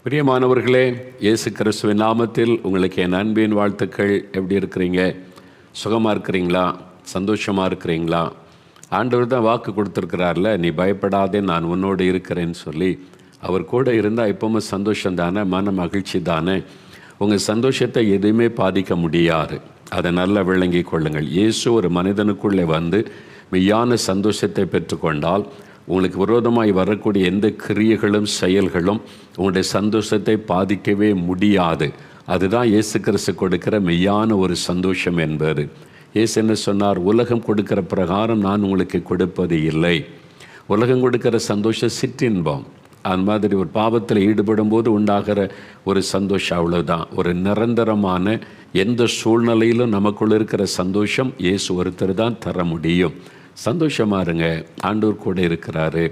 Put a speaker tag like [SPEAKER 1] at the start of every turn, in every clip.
[SPEAKER 1] பிரியமானவர்களே, இயேசு கிறிஸ்துவின் நாமத்தில் உங்களுக்கு என் அன்பின் வாழ்த்துக்கள். எப்படி இருக்கிறீங்க? சுகமாக இருக்கிறீங்களா? சந்தோஷமாக இருக்கிறீங்களா? ஆண்டவர் தான் வாக்கு கொடுத்துருக்கிறார்ல, நீ பயப்படாதே, நான் உன்னோடு இருக்கிறேன்னு சொல்லி. அவர் கூட இருந்தால் எப்பவுமே சந்தோஷம் தானே, மன மகிழ்ச்சி தானே. உங்கள் சந்தோஷத்தை எதுவுமே பாதிக்க முடியாது. அதை நல்லா விளங்கி கொள்ளுங்கள். இயேசு ஒரு மனிதனுக்குள்ளே வந்து மெய்யான சந்தோஷத்தை பெற்றுக்கொண்டால் உங்களுக்கு விரோதமாய் வரக்கூடிய எந்த கிரியைகளும் செயல்களும் உங்களுடைய சந்தோஷத்தை பாதிக்கவே முடியாது. அதுதான் இயேசு கிறிஸ்து கொடுக்கிற மெய்யான ஒரு சந்தோஷம் என்பது. இயேசு என்ன சொன்னார்? உலகம் கொடுக்கிற பிரகாரம் நான் உங்களுக்கு கொடுப்பது இல்லை. உலகம் கொடுக்கிற சந்தோஷம் சிற்றின்பம். அந்த மாதிரி ஒரு பாவத்தில் ஈடுபடும் போது உண்டாகிற ஒரு சந்தோஷம், அவ்வளோதான். ஒரு நிரந்தரமான எந்த சூழ்நிலையிலும் நமக்குள்ள இருக்கிற சந்தோஷம் இயேசு ஒருத்தர் தான் தர முடியும். சந்தோஷமாக இருங்க, ஆண்டவர் கூட இருக்கிறாரு.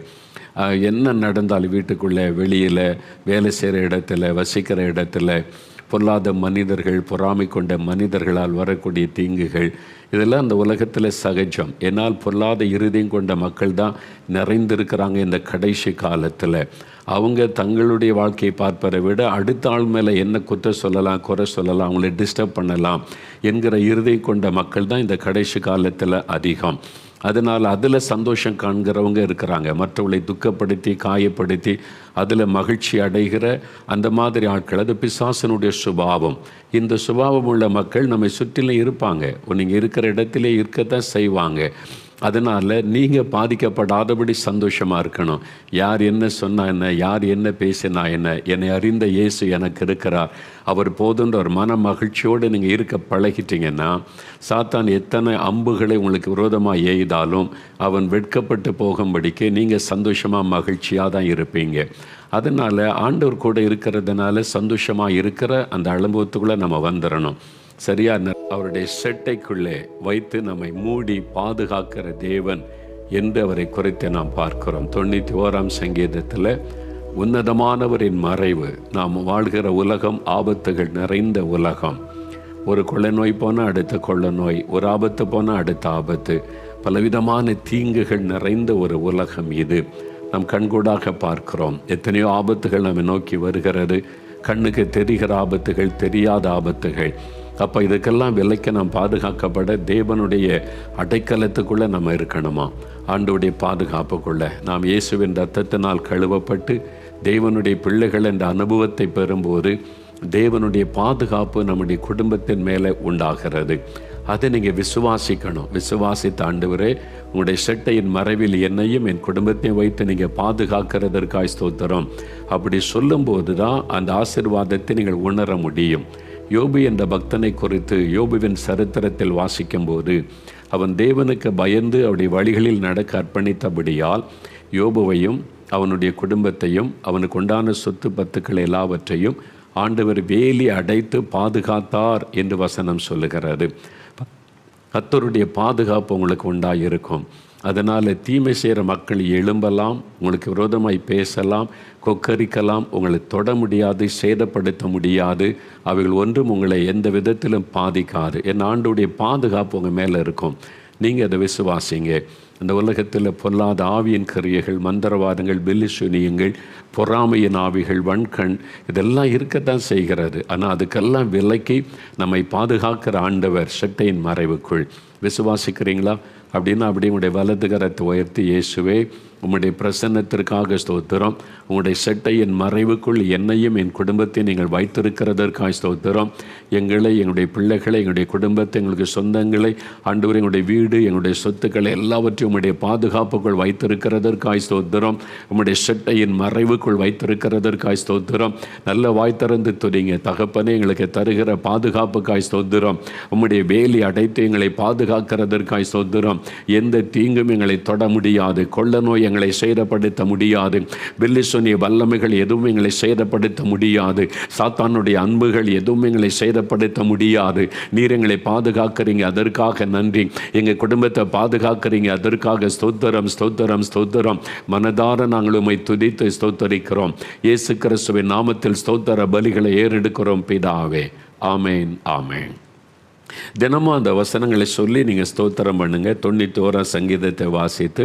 [SPEAKER 1] என்ன நடந்தாலும் வீட்டுக்குள்ளே, வெளியில், வேலை செய்கிற இடத்துல, வசிக்கிற இடத்துல, பொல்லாத மனிதர்கள், பொறாமை கொண்ட மனிதர்களால் வரக்கூடிய தீங்குகள், இதெல்லாம் அந்த உலகத்தில் சகஜம். ஏன்னால் பொல்லாத இருதயம் கொண்ட மக்கள் தான் நிறைந்திருக்கிறாங்க இந்த கடைசி காலத்தில். அவங்க தங்களுடைய வாழ்க்கையை பார்ப்பதை விட அடுத்த ஆள் மேலே என்ன குற்றம் சொல்லலாம், குறை சொல்லலாம், அவங்கள டிஸ்டர்ப் பண்ணலாம் என்கிற இருதயம் கொண்ட மக்கள் தான் இந்த கடைசி காலத்தில் அதிகம். அதனால் அதில் சந்தோஷம் காண்கிறவங்க இருக்கிறாங்க. மற்றவர்களை துக்கப்படுத்தி, காயப்படுத்தி அதில் மகிழ்ச்சி அடைகிற அந்த மாதிரி ஆட்கள், அது பிசாசனுடைய சுபாவம். இந்த சுபாவம் உள்ள மக்கள் நம்மை சுற்றிலும் இருப்பாங்க. நீங்கள் இருக்கிற இடத்திலே இருக்கத்தான் செய்வாங்க. அதனால் நீங்கள் பாதிக்கப்படாதபடி சந்தோஷமாக இருக்கணும். யார் என்ன சொன்னால் என்ன, யார் என்ன பேசினா என்ன, என்னை அறிந்த இயேசு எனக்கு இருக்கிறார், அவர் போதுன்ற ஒரு மன மகிழ்ச்சியோடு நீங்கள் இருக்க பழகிட்டீங்கன்னா, சாத்தான் எத்தனை அம்புகளை உங்களுக்கு விரோதமாக எய்தாலும் அவன் வெட்கப்பட்டு போகும்படிக்கு நீங்கள் சந்தோஷமாக மகிழ்ச்சியாக தான் இருப்பீங்க. அதனால் ஆண்டவர் கூட இருக்கிறதுனால சந்தோஷமாக இருக்கிற அந்த அனுபவத்துக்குள்ளே நம்ம வந்துடணும். சரியா? அவருடைய செட்டைக்குள்ளே வைத்து நம்மை மூடி பாதுகாக்கிற தேவன் என்று அவரை குறித்து நாம் பார்க்கிறோம். 91ஆம் சங்கீதத்தில் உன்னதமானவரின் மறைவு. நாம் வாழ்கிற உலகம் ஆபத்துகள் நிறைந்த உலகம். ஒரு கொள்ளை நோய் போனால் அடுத்த கொள்ளை நோய், ஒரு ஆபத்து போனால் அடுத்த ஆபத்து, பலவிதமான தீங்குகள் நிறைந்த ஒரு உலகம் இது. நம் கண்கூடாக பார்க்கிறோம். எத்தனையோ ஆபத்துகள் நம்ம நோக்கி வருகிறது. கண்ணுக்கு தெரிகிற ஆபத்துகள், தெரியாத ஆபத்துகள். அப்போ இதுக்கெல்லாம் விலைக்கு நாம் பாதுகாக்கப்பட தேவனுடைய அடைக்கலத்துக்குள்ளே நம்ம இருக்கணுமா? ஆண்டவருடைய பாதுகாப்புக்குள்ளே நாம் இயேசுவின் இரத்தத்தினால் கழுவப்பட்டு தேவனுடைய பிள்ளைகள் என்ற அனுபவத்தை பெறும்போது தேவனுடைய பாதுகாப்பு நம்முடைய குடும்பத்தின் மேலே உண்டாகிறது. அதை நீங்கள் விசுவாசிக்கணும். விசுவாசித்த ஆண்டவரே, உங்களுடைய செட்டையின் மறைவில் என்னையும் என் குடும்பத்தையும் வைத்து நீங்கள் பாதுகாக்கிறதற்காய் ஸ்தோத்திரம். அப்படி சொல்லும்போது தான் அந்த ஆசீர்வாதத்தை நீங்கள் உணர முடியும். யோபு என்ற பக்தனை குறித்து யோபுவின் சரித்திரத்தில் வாசிக்கும்போது அவன் தேவனுக்கு பயந்து அவருடைய வழிகளில் நடக்க அர்ப்பணித்தபடியால் யோபுவையும் அவனுடைய குடும்பத்தையும் அவனுக்கு உண்டான சொத்து பத்துக்கள் எல்லாவற்றையும் ஆண்டவர் வேலி அடைத்து பாதுகாத்தார் என்று வசனம் சொல்லுகிறது. கர்த்தருடைய பாதுகாப்பு உங்களுக்கு உண்டாயிருக்கும். அதனால் தீமை செய்கிற மக்கள் எழும்பலாம், உங்களுக்கு விரோதமாய் பேசலாம், கொக்கரிக்கலாம், உங்களை தொட முடியாது, சேதப்படுத்த முடியாது. அவைகள் ஒன்றும் உங்களை எந்த விதத்திலும் பாதிக்காது. என் ஆண்டுடைய பாதுகாப்பு உங்கள் மேலே இருக்கும். நீங்கள் அதை விசுவாசிங்க. இந்த உலகத்தில் பொல்லாத ஆவியின் கிரியைகள், மந்திரவாதங்கள், பில்லிசூனியங்கள், பொறாமையின் ஆவிகள், வன்கண், இதெல்லாம் இருக்கத்தான் செய்கிறது. ஆனால் அதுக்கெல்லாம் விலக்கி நம்மை பாதுகாக்கிற ஆண்டவர் செட்டையின் மறைவுக்குள். விசுவாசிக்கிறீங்களா? அப்படின்னா அப்படி உங்களுடைய வலது கரத்தை உயர்த்தி, இயேசுவே உம்முடைய பிரசன்னத்திற்காக ஸ்தோத்திரம். உங்களுடைய செட்டையின் மறைவுக்குள் என்னையும் என் குடும்பத்தை நீங்கள் வைத்திருக்கிறதற்காக ஸ்தோத்திரம். எங்களை, எங்களுடைய பிள்ளைகளை, எங்களுடைய குடும்பத்தை, எங்களுக்கு சொந்தங்களை, ஆண்டவரே எங்களுடைய வீடு, எங்களுடைய சொத்துக்களை எல்லாவற்றையும் உம்முடைய பாதுகாப்புக்குள் வைத்திருக்கிறதற்காக ஸ்தோத்திரம். உம்முடைய செட்டையின் மறைவுக்குள் வைத்திருக்கிறதற்காக ஸ்தோத்திரம். நல்ல வாய் திறந்து துதிங்க. தகப்பனே, எங்களுக்கு தருகிற பாதுகாப்புக்காய் ஸ்தோத்திரம். உம்முடைய வேலி அடைத்து எங்களை பாதுகாக்கிறதற்காய் ஸ்தோத்திரம். எந்த தீங்கும் எங்களை தொட முடியாது. கொள்ள நோய் எங்களை சேதப்படுத்த முடியாது. பில்லிசூனிய வல்லமைகள் எதுவும் எங்களை சேதப்படுத்த முடியாது. சாத்தானுடைய அன்புகள் எதுவும் எங்களை சேதப்படுத்த முடியாது. நீர் எங்களை பாதுகாக்கிறீங்க, அதற்காக நன்றி. எங்கள் குடும்பத்தை பாதுகாக்கிறீங்க, அதற்காக ஸ்தோத்திரம், ஸ்தோத்திரம், ஸ்தோத்திரம். மனதார நாங்கள் உம்மை துதித்து ஸ்தோத்தரிக்கிறோம். இயேசு கிறிஸ்துவின் நாமத்தில் ஸ்தோத்திர பலிகளை ஏறெடுக்கிறோம் பிதாவே. ஆமேன், ஆமேன். தினமும் அந்த வசனங்களை சொல்லி நீங்கள் ஸ்தோத்திரம் பண்ணுங்கள். 91ஆம் சங்கீதத்தை வாசித்து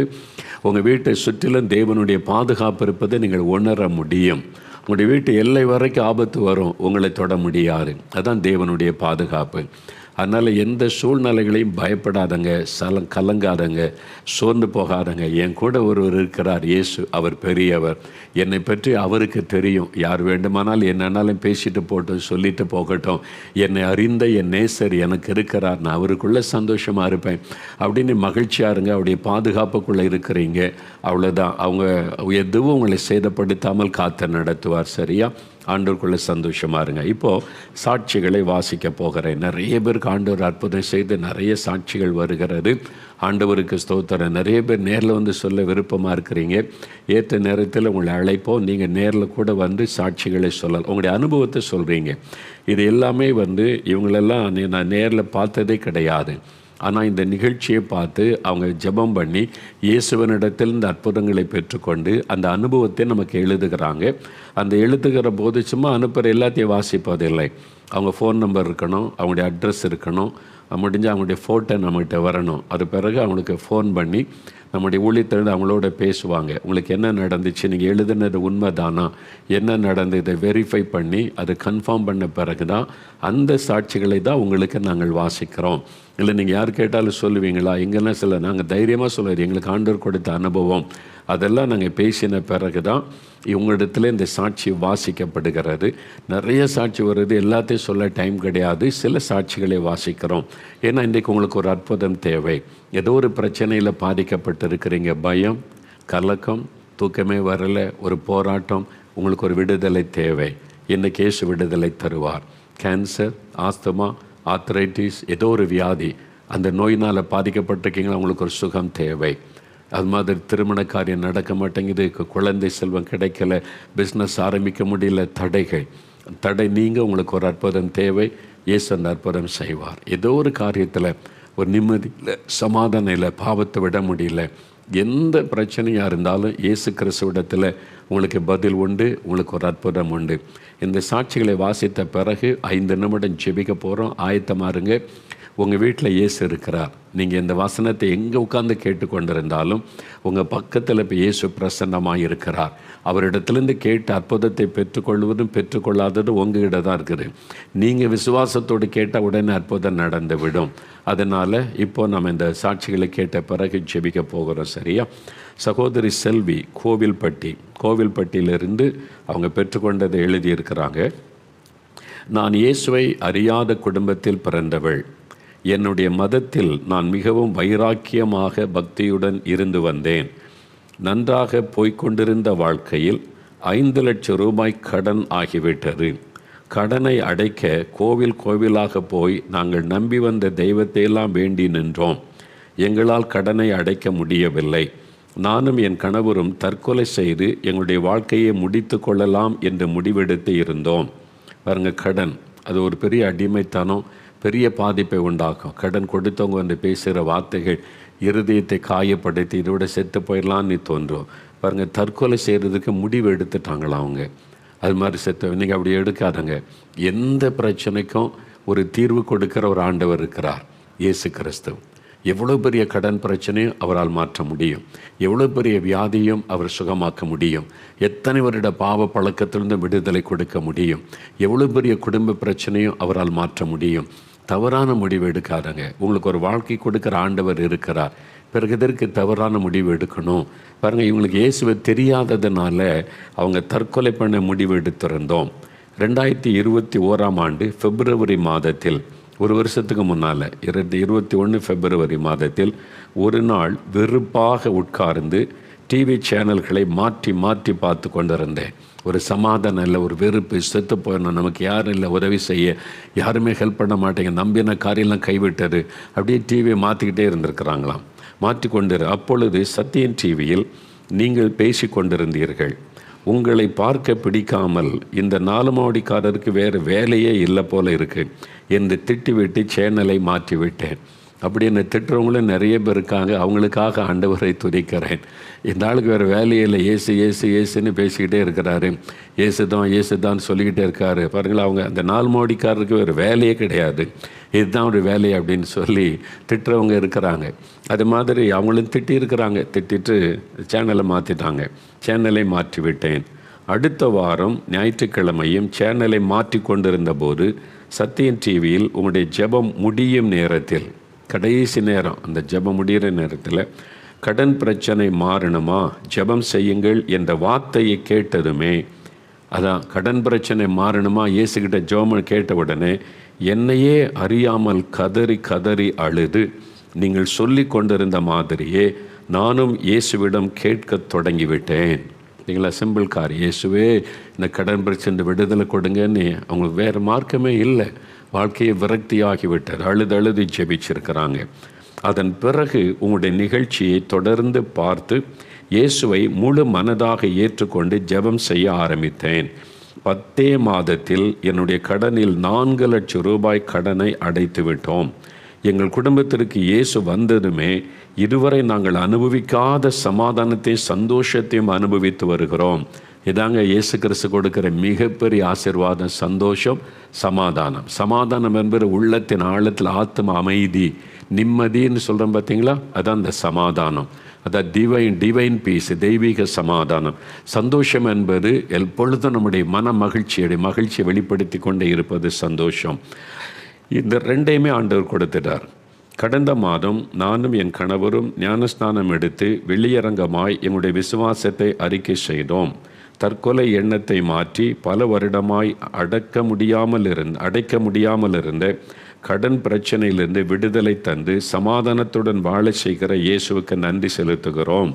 [SPEAKER 1] உங்கள் வீட்டை சுற்றிலும் தேவனுடைய பாதுகாப்பு இருப்பதை நீங்கள் உணர முடியும். உங்களுடைய வீட்டு எல்லை வரைக்கும் ஆபத்து வரும், உங்களை தொட முடியாது. அதுதான் தேவனுடைய பாதுகாப்பு. அதனால் எந்த சூழ்நிலைகளையும் பயப்படாதங்க, கலங்காதங்க, சோர்ந்து போகாதங்க. என் கூட ஒருவர் இருக்கிறார், இயேசு. அவர் பெரியவர். என்னை பற்றி அவருக்கு தெரியும். யார் வேண்டுமானால் என்னன்னாலும் பேசிட்டு போட்டு சொல்லிட்டு போகட்டும். என்னை அறிந்த என் நேசர் எனக்கு இருக்கிறார், நான் அவருக்குள்ளே சந்தோஷமாக இருப்பேன் அப்படின்னு மகிழ்ச்சியாக இருங்க. அவருடைய பாதுகாப்புக்குள்ளே இருக்கிறீங்க, அவ்வளோதான். அவங்க எதுவும் உங்களை சேதப்படுத்தாமல் காத்து நடத்துவார். சரியா? ஆண்டவருக்குள்ளே சந்தோஷமாக இருங்க. இப்போது சாட்சிகளை வாசிக்க போகிறேன். நிறைய பேருக்கு ஆண்டவர் அற்புதம் செய்து நிறைய சாட்சிகள் வருகிறது. ஆண்டவருக்கு ஸ்தோத்திரம். நிறைய பேர் நேரில் வந்து சொல்ல விருப்பமாக இருக்கிறீங்க. ஏற்ற நேரத்தில் உங்களை அழைப்போம். நீங்கள் நேரில் கூட வந்து சாட்சிகளை சொல்லலாம், உங்களுடைய அனுபவத்தை சொல்கிறீங்க. இது எல்லாமே வந்து இவங்களெல்லாம் நான் நேரில் பார்த்ததே கிடையாது. ஆனால் இந்த நிகழ்ச்சியை பார்த்து அவங்க ஜெபம் பண்ணி இயேசுவனிடத்தில் இந்த அற்புதங்களை பெற்றுக்கொண்டு அந்த அனுபவத்தை நமக்கு எழுதுகிறாங்க. அந்த எழுதுகிற போது சும்மா அனுப்புகிற எல்லாத்தையும் வாசிப்பதில்லை. அவங்க ஃபோன் நம்பர் இருக்கணும், அவங்களுடைய அட்ரஸ் இருக்கணும், முடிஞ்ச அவங்களுடைய ஃபோட்டோ நம்மகிட்ட வரணும். அது பிறகு அவங்களுக்கு ஃபோன் பண்ணி நம்முடைய ஊழியத்திலிருந்து அவங்களோட பேசுவாங்க. உங்களுக்கு என்ன நடந்துச்சு, நீங்கள் எழுதுனது உண்மை தானா, என்ன நடந்து, இதை வெரிஃபை பண்ணி அதை கன்ஃபார்ம் பண்ண பிறகு தான் அந்த சாட்சிகளை தான் உங்களுக்கு நாங்கள் வாசிக்கிறோம். இல்லை நீங்கள் யார் கேட்டாலும் சொல்லுவீங்களா? எங்கன்னா சில நாங்கள் தைரியமாக சொல்லுவோம், எங்களுக்கு ஆண்டவர் கொடுத்த அனுபவம் அதெல்லாம் நாங்கள் பேசின பிறகு தான் இவங்களிடத்துல இந்த சாட்சி வாசிக்கப்படுகிறது. நிறைய சாட்சி வருது, எல்லாத்தையும் சொல்ல டைம் கிடையாது. சில சாட்சிகளை வாசிக்கிறோம். ஏன்னா இன்றைக்கு உங்களுக்கு ஒரு அற்புதம் தேவை. ஏதோ ஒரு பிரச்சனையில் பாதிக்கப்பட்டு இருக்கிறீங்க, பயம், கலக்கம், தூக்கமே வரலை, ஒரு போராட்டம், உங்களுக்கு ஒரு விடுதலை தேவை. இன்றைக்கி இயேசு விடுதலை தருவார். கேன்சர், ஆஸ்துமா, ஆர்த்ரைட்டிஸ், ஏதோ ஒரு வியாதி, அந்த நோயினால் பாதிக்கப்பட்டிருக்கீங்களா, உங்களுக்கு ஒரு சுகம் தேவை. அது மாதிரி திருமண காரியம் நடக்க மாட்டேங்குது, குழந்தை செல்வம் கிடைக்கல, பிஸ்னஸ் ஆரம்பிக்க முடியல, தடை நீங்கள் உங்களுக்கு ஒரு அற்புதம் தேவை. இயேசு அந்த அற்புதம் செய்வார். ஏதோ ஒரு காரியத்தில் ஒரு நிம்மதி இல்லை, சமாதானம் இல்லை, பாவத்தை விட முடியல, எந்த பிரச்சனையாக இருந்தாலும் இயேசு கிறிஸ்துவிடத்தில் உங்களுக்கு பதில் உண்டு, உங்களுக்கு ஒரு அற்புதம் உண்டு. இந்த சாட்சிகளை வாசித்த பிறகு 5 நிமிடம் ஜெபிக்க போகிறோம். ஆயத்தமாக இருங்க. உங்கள் வீட்டில் இயேசு இருக்கிறார். நீங்கள் இந்த வசனத்தை எங்கே உட்கார்ந்து கேட்டுக்கொண்டிருந்தாலும் உங்கள் பக்கத்தில் இப்போ இயேசு பிரசன்னமாக இருக்கிறார். அவரிடத்துலேருந்து கேட்டு அற்புதத்தை பெற்றுக்கொள்வதும் பெற்றுக்கொள்ளாததும் உங்ககிட்ட தான் இருக்குது. நீங்கள் விசுவாசத்தோடு கேட்டால் உடனே அற்புதம் நடந்து விடும். அதனால் இப்போ நம்ம இந்த சாட்சிகளை கேட்ட பிறகு ஜெபிக்க போகிறோம். சரியா? சகோதரி செல்வி கோவில்பட்டியிலிருந்து அவங்க பெற்றுக்கொண்டதை எழுதியிருக்கிறாங்க. நான் இயேசுவை அறியாத குடும்பத்தில் பிறந்தவள். என்னுடைய மதத்தில் நான் மிகவும் வைராக்கியமாக பக்தியுடன் இருந்து வந்தேன். நன்றாக போய்கொண்டிருந்த வாழ்க்கையில் 5 லட்சம் ரூபாய் கடன் ஆகிவிட்டது. கடனை அடைக்க கோவிலாக போய் நாங்கள் நம்பி வந்த தெய்வத்தையெல்லாம் வேண்டி நின்றோம். எங்களால் கடனை அடைக்க முடியவில்லை. நானும் என் கணவரும் தற்கொலை செய்து எங்களுடைய வாழ்க்கையை முடித்து கொள்ளலாம் என்று முடிவெடுத்து இருந்தோம். பாருங்கள், கடன் அது ஒரு பெரிய அடிமைத்தனம், பெரிய பாதிப்பை உண்டாக்கும். கடன் கொடுத்தவங்க வந்து பேசுகிற வார்த்தைகள் இருதயத்தை காயப்படுத்தி இதோட செத்து போயிடலான்னு தோன்றும். பாருங்கள், தற்கொலை செய்கிறதுக்கு முடிவு எடுத்துட்டாங்களாம் அவங்க. அது மாதிரி செத்து நீங்கள் அப்படி எடுக்காதங்க. எந்த பிரச்சனைக்கும் ஒரு தீர்வு கொடுக்கிற ஒரு ஆண்டவர் இருக்கிறார், இயேசு கிறிஸ்து. எவ்வளோ பெரிய கடன் பிரச்சனையும் அவரால் மாற்ற முடியும். எவ்வளோ பெரிய வியாதியும் அவர் சுகமாக்க முடியும். எத்தனை வருட பாவ பழக்கத்திலிருந்து விடுதலை கொடுக்க முடியும். எவ்வளோ பெரிய குடும்ப பிரச்சனையும் அவரால் மாற்ற முடியும். தவறான முடிவு எடுக்காதங்க. உங்களுக்கு ஒரு வாழ்க்கை கொடுக்குற ஆண்டவர் இருக்கிறார். பிறகு இதற்கு தவறான முடிவு எடுக்கணும்? பாருங்கள், இவங்களுக்கு இயேசுவை தெரியாததுனால அவங்க தற்கொலை பண்ண முடிவு எடுத்திருந்தோம். 2021 ஆண்டு பிப்ரவரி மாதத்தில், ஒரு வருஷத்துக்கு முன்னால் 2021 பிப்ரவரி மாதத்தில் ஒரு நாள் வெறுப்பாக உட்கார்ந்து டிவி சேனல்களை மாற்றி பார்த்து கொண்டிருந்தேன். ஒரு சமாதானம் இல்லை, ஒரு வெறுப்பு, செத்து போயிடணும், நமக்கு யாரும் இல்லை உதவி செய்ய, யாருமே ஹெல்ப் பண்ண மாட்டேங்க, நம்பின காரியெல்லாம் கைவிட்டது. அப்படியே டிவியை மாற்றிக்கிட்டே இருந்திருக்கிறாங்களாம். அப்பொழுது சத்தியன் டிவியில் நீங்கள் பேசி கொண்டிருந்தீர்கள். உங்களை பார்க்க பிடிக்காமல் இந்த 4 மாடிக்காரருக்கு வேறு வேலையே இல்லை போல இருக்குது என்று திட்டிவிட்டு சேனலை மாற்றிவிட்டேன். அப்படி என்னை திட்டுறவங்களும் நிறைய பேர் இருக்காங்க. அவங்களுக்காக ஆண்டவரை துதிக்கிறேன். இந்த ஆளுக்கு வேறு வேலையில் ஏசுன்னு பேசிக்கிட்டே இருக்கிறாரு. ஏசுதான் சொல்லிக்கிட்டே இருக்காரு. பாருங்களா, அவங்க அந்த 4 மாடிக்காரருக்கு வேறு வேலையே கிடையாது, இதுதான் ஒரு வேலை அப்படின்னு சொல்லி திட்டுறவங்க இருக்கிறாங்க. அது மாதிரி அவங்களும் திட்டிட்டு சேனலை மாற்றிட்டாங்க. சேனலை மாற்றி விட்டேன். அடுத்த வாரம் ஞாயிற்றுக்கிழமையும் சேனலை மாற்றி கொண்டிருந்த போது சத்தியம் டிவியில் உங்களுடைய ஜெபம் முடியும் நேரத்தில், கடைசி நேரம், அந்த ஜெபம் முடிகிற நேரத்தில் கடன் பிரச்சனை மாறணுமா ஜெபம் செய்யுங்கள் என்ற வார்த்தையை கேட்டதுமே, அதான் கடன் பிரச்சனை மாறணுமா இயேசுகிட்ட ஜெபம் கேட்ட உடனே என்னையே அறியாமல் கதறி கதறி அழுது நீங்கள் சொல்லி கொண்டிருந்த மாதிரியே நானும் இயேசுவிடம் கேட்க தொடங்கிவிட்டேன். இல்லைங்களா? சிம்பிள் கார், இயேசுவே இந்த கடன் பிரச்சனை விடுதலை கொடுங்கன்னு. அவங்களுக்கு வேறு மார்க்கமே இல்லை, வாழ்க்கையை விரக்தியாகிவிட்டார். அழுது ஜெபிச்சிருக்கிறாங்க. அதன் பிறகு உங்களுடைய நிகழ்ச்சியை தொடர்ந்து பார்த்து இயேசுவை முழு மனதாக ஏற்றுக்கொண்டு ஜெபம் செய்ய ஆரம்பித்தேன். 10 மாதத்தில் என்னுடைய கடனில் 4 லட்சம் ரூபாய் கடனை அடைத்து விட்டோம். எங்கள் குடும்பத்திற்கு இயேசு வந்ததுமே இதுவரை நாங்கள் அனுபவிக்காத சமாதானத்தையும் சந்தோஷத்தையும் அனுபவித்து வருகிறோம். இதாங்க இயேசு கிறிஸ்து கொடுக்கிற மிகப்பெரிய ஆசீர்வாதம், சந்தோஷம், சமாதானம். சமாதானம் என்பது உள்ளத்தின் ஆழத்தில் ஆத்ம அமைதி, நிம்மதின்னு சொல்கிறோம் பார்த்தீங்களா? அதான் அந்த சமாதானம். அதான் டிவைன் பீஸ், தெய்வீக சமாதானம். சந்தோஷம் என்பது எப்பொழுதும் நம்முடைய மகிழ்ச்சியை வெளிப்படுத்தி கொண்டே இருப்பது சந்தோஷம். இந்த ரெண்டையுமே ஆண்டவர் கொடுத்துட்டார். கடந்த மாதம் நானும் என் கணவரும் ஞானஸ்நானம் எடுத்து வெளியரங்கமாய் எங்களுடைய விசுவாசத்தை அறிக்கை செய்தோம். தற்கொலை எண்ணத்தை மாற்றி பல வருடமாய் அடைக்க முடியாமல் இருந்த கடன் பிரச்சனையிலிருந்து விடுதலை தந்து சமாதானத்துடன் வாழ செய்கிற இயேசுவுக்கு நன்றி செலுத்துகிறோம்.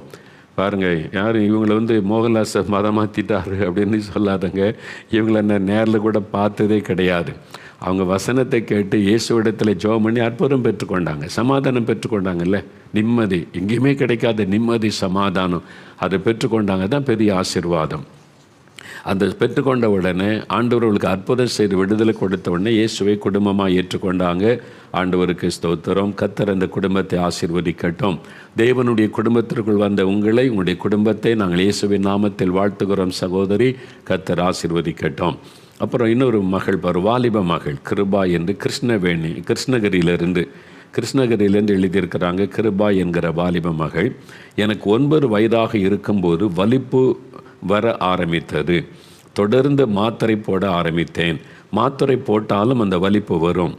[SPEAKER 1] பாருங்கள், யாரும் இவங்களை மோகன்லாஸை மதம் மாற்றிட்டாரு அப்படின்னு சொல்லாதங்க. இவங்களை நான் நேரில் கூட பார்த்ததே கிடையாது. அவங்க வசனத்தை கேட்டு இயேசுவிடத்தில் ஜெபம் பண்ணி அற்புதம் பெற்றுக்கொண்டாங்க, சமாதானம் பெற்றுக்கொண்டாங்கல்ல. நிம்மதி, எங்கேயுமே கிடைக்காத நிம்மதி, சமாதானம், அதை பெற்றுக்கொண்டாங்க. தான் பெரிய ஆசீர்வாதம். அந்த பெற்றுக்கொண்ட உடனே ஆண்டவர்களுக்கு அற்புதம் செய்து விடுதலை கொடுத்த உடனே இயேசுவை குடும்பமாக ஏற்றுக்கொண்டாங்க. ஆண்டவருக்கு ஸ்தோத்திரம். கர்த்தர் அந்த குடும்பத்தை ஆசீர்வதிக்கட்டும். தேவனுடைய குடும்பத்திற்குள் வந்த உங்களுடைய குடும்பத்தை நாங்கள் இயேசுவின் நாமத்தில் வாழ்த்துகிறோம். சகோதரி, கர்த்தர் ஆசீர்வதிக்கட்டும். அப்புறம் இன்னொரு மகள், வாலிப மகள் கிருபா என்று கிருஷ்ணகிரியிலேருந்து எழுதியிருக்கிறாங்க. கிருபா என்கிற வாலிப மகள், எனக்கு 9 வயதாக இருக்கும்போது வலிப்பு வர ஆரம்பித்தது. தொடர்ந்து மாத்திரை போட ஆரம்பித்தேன். மாத்திரை போட்டாலும் அந்த வலிப்பு வரும்.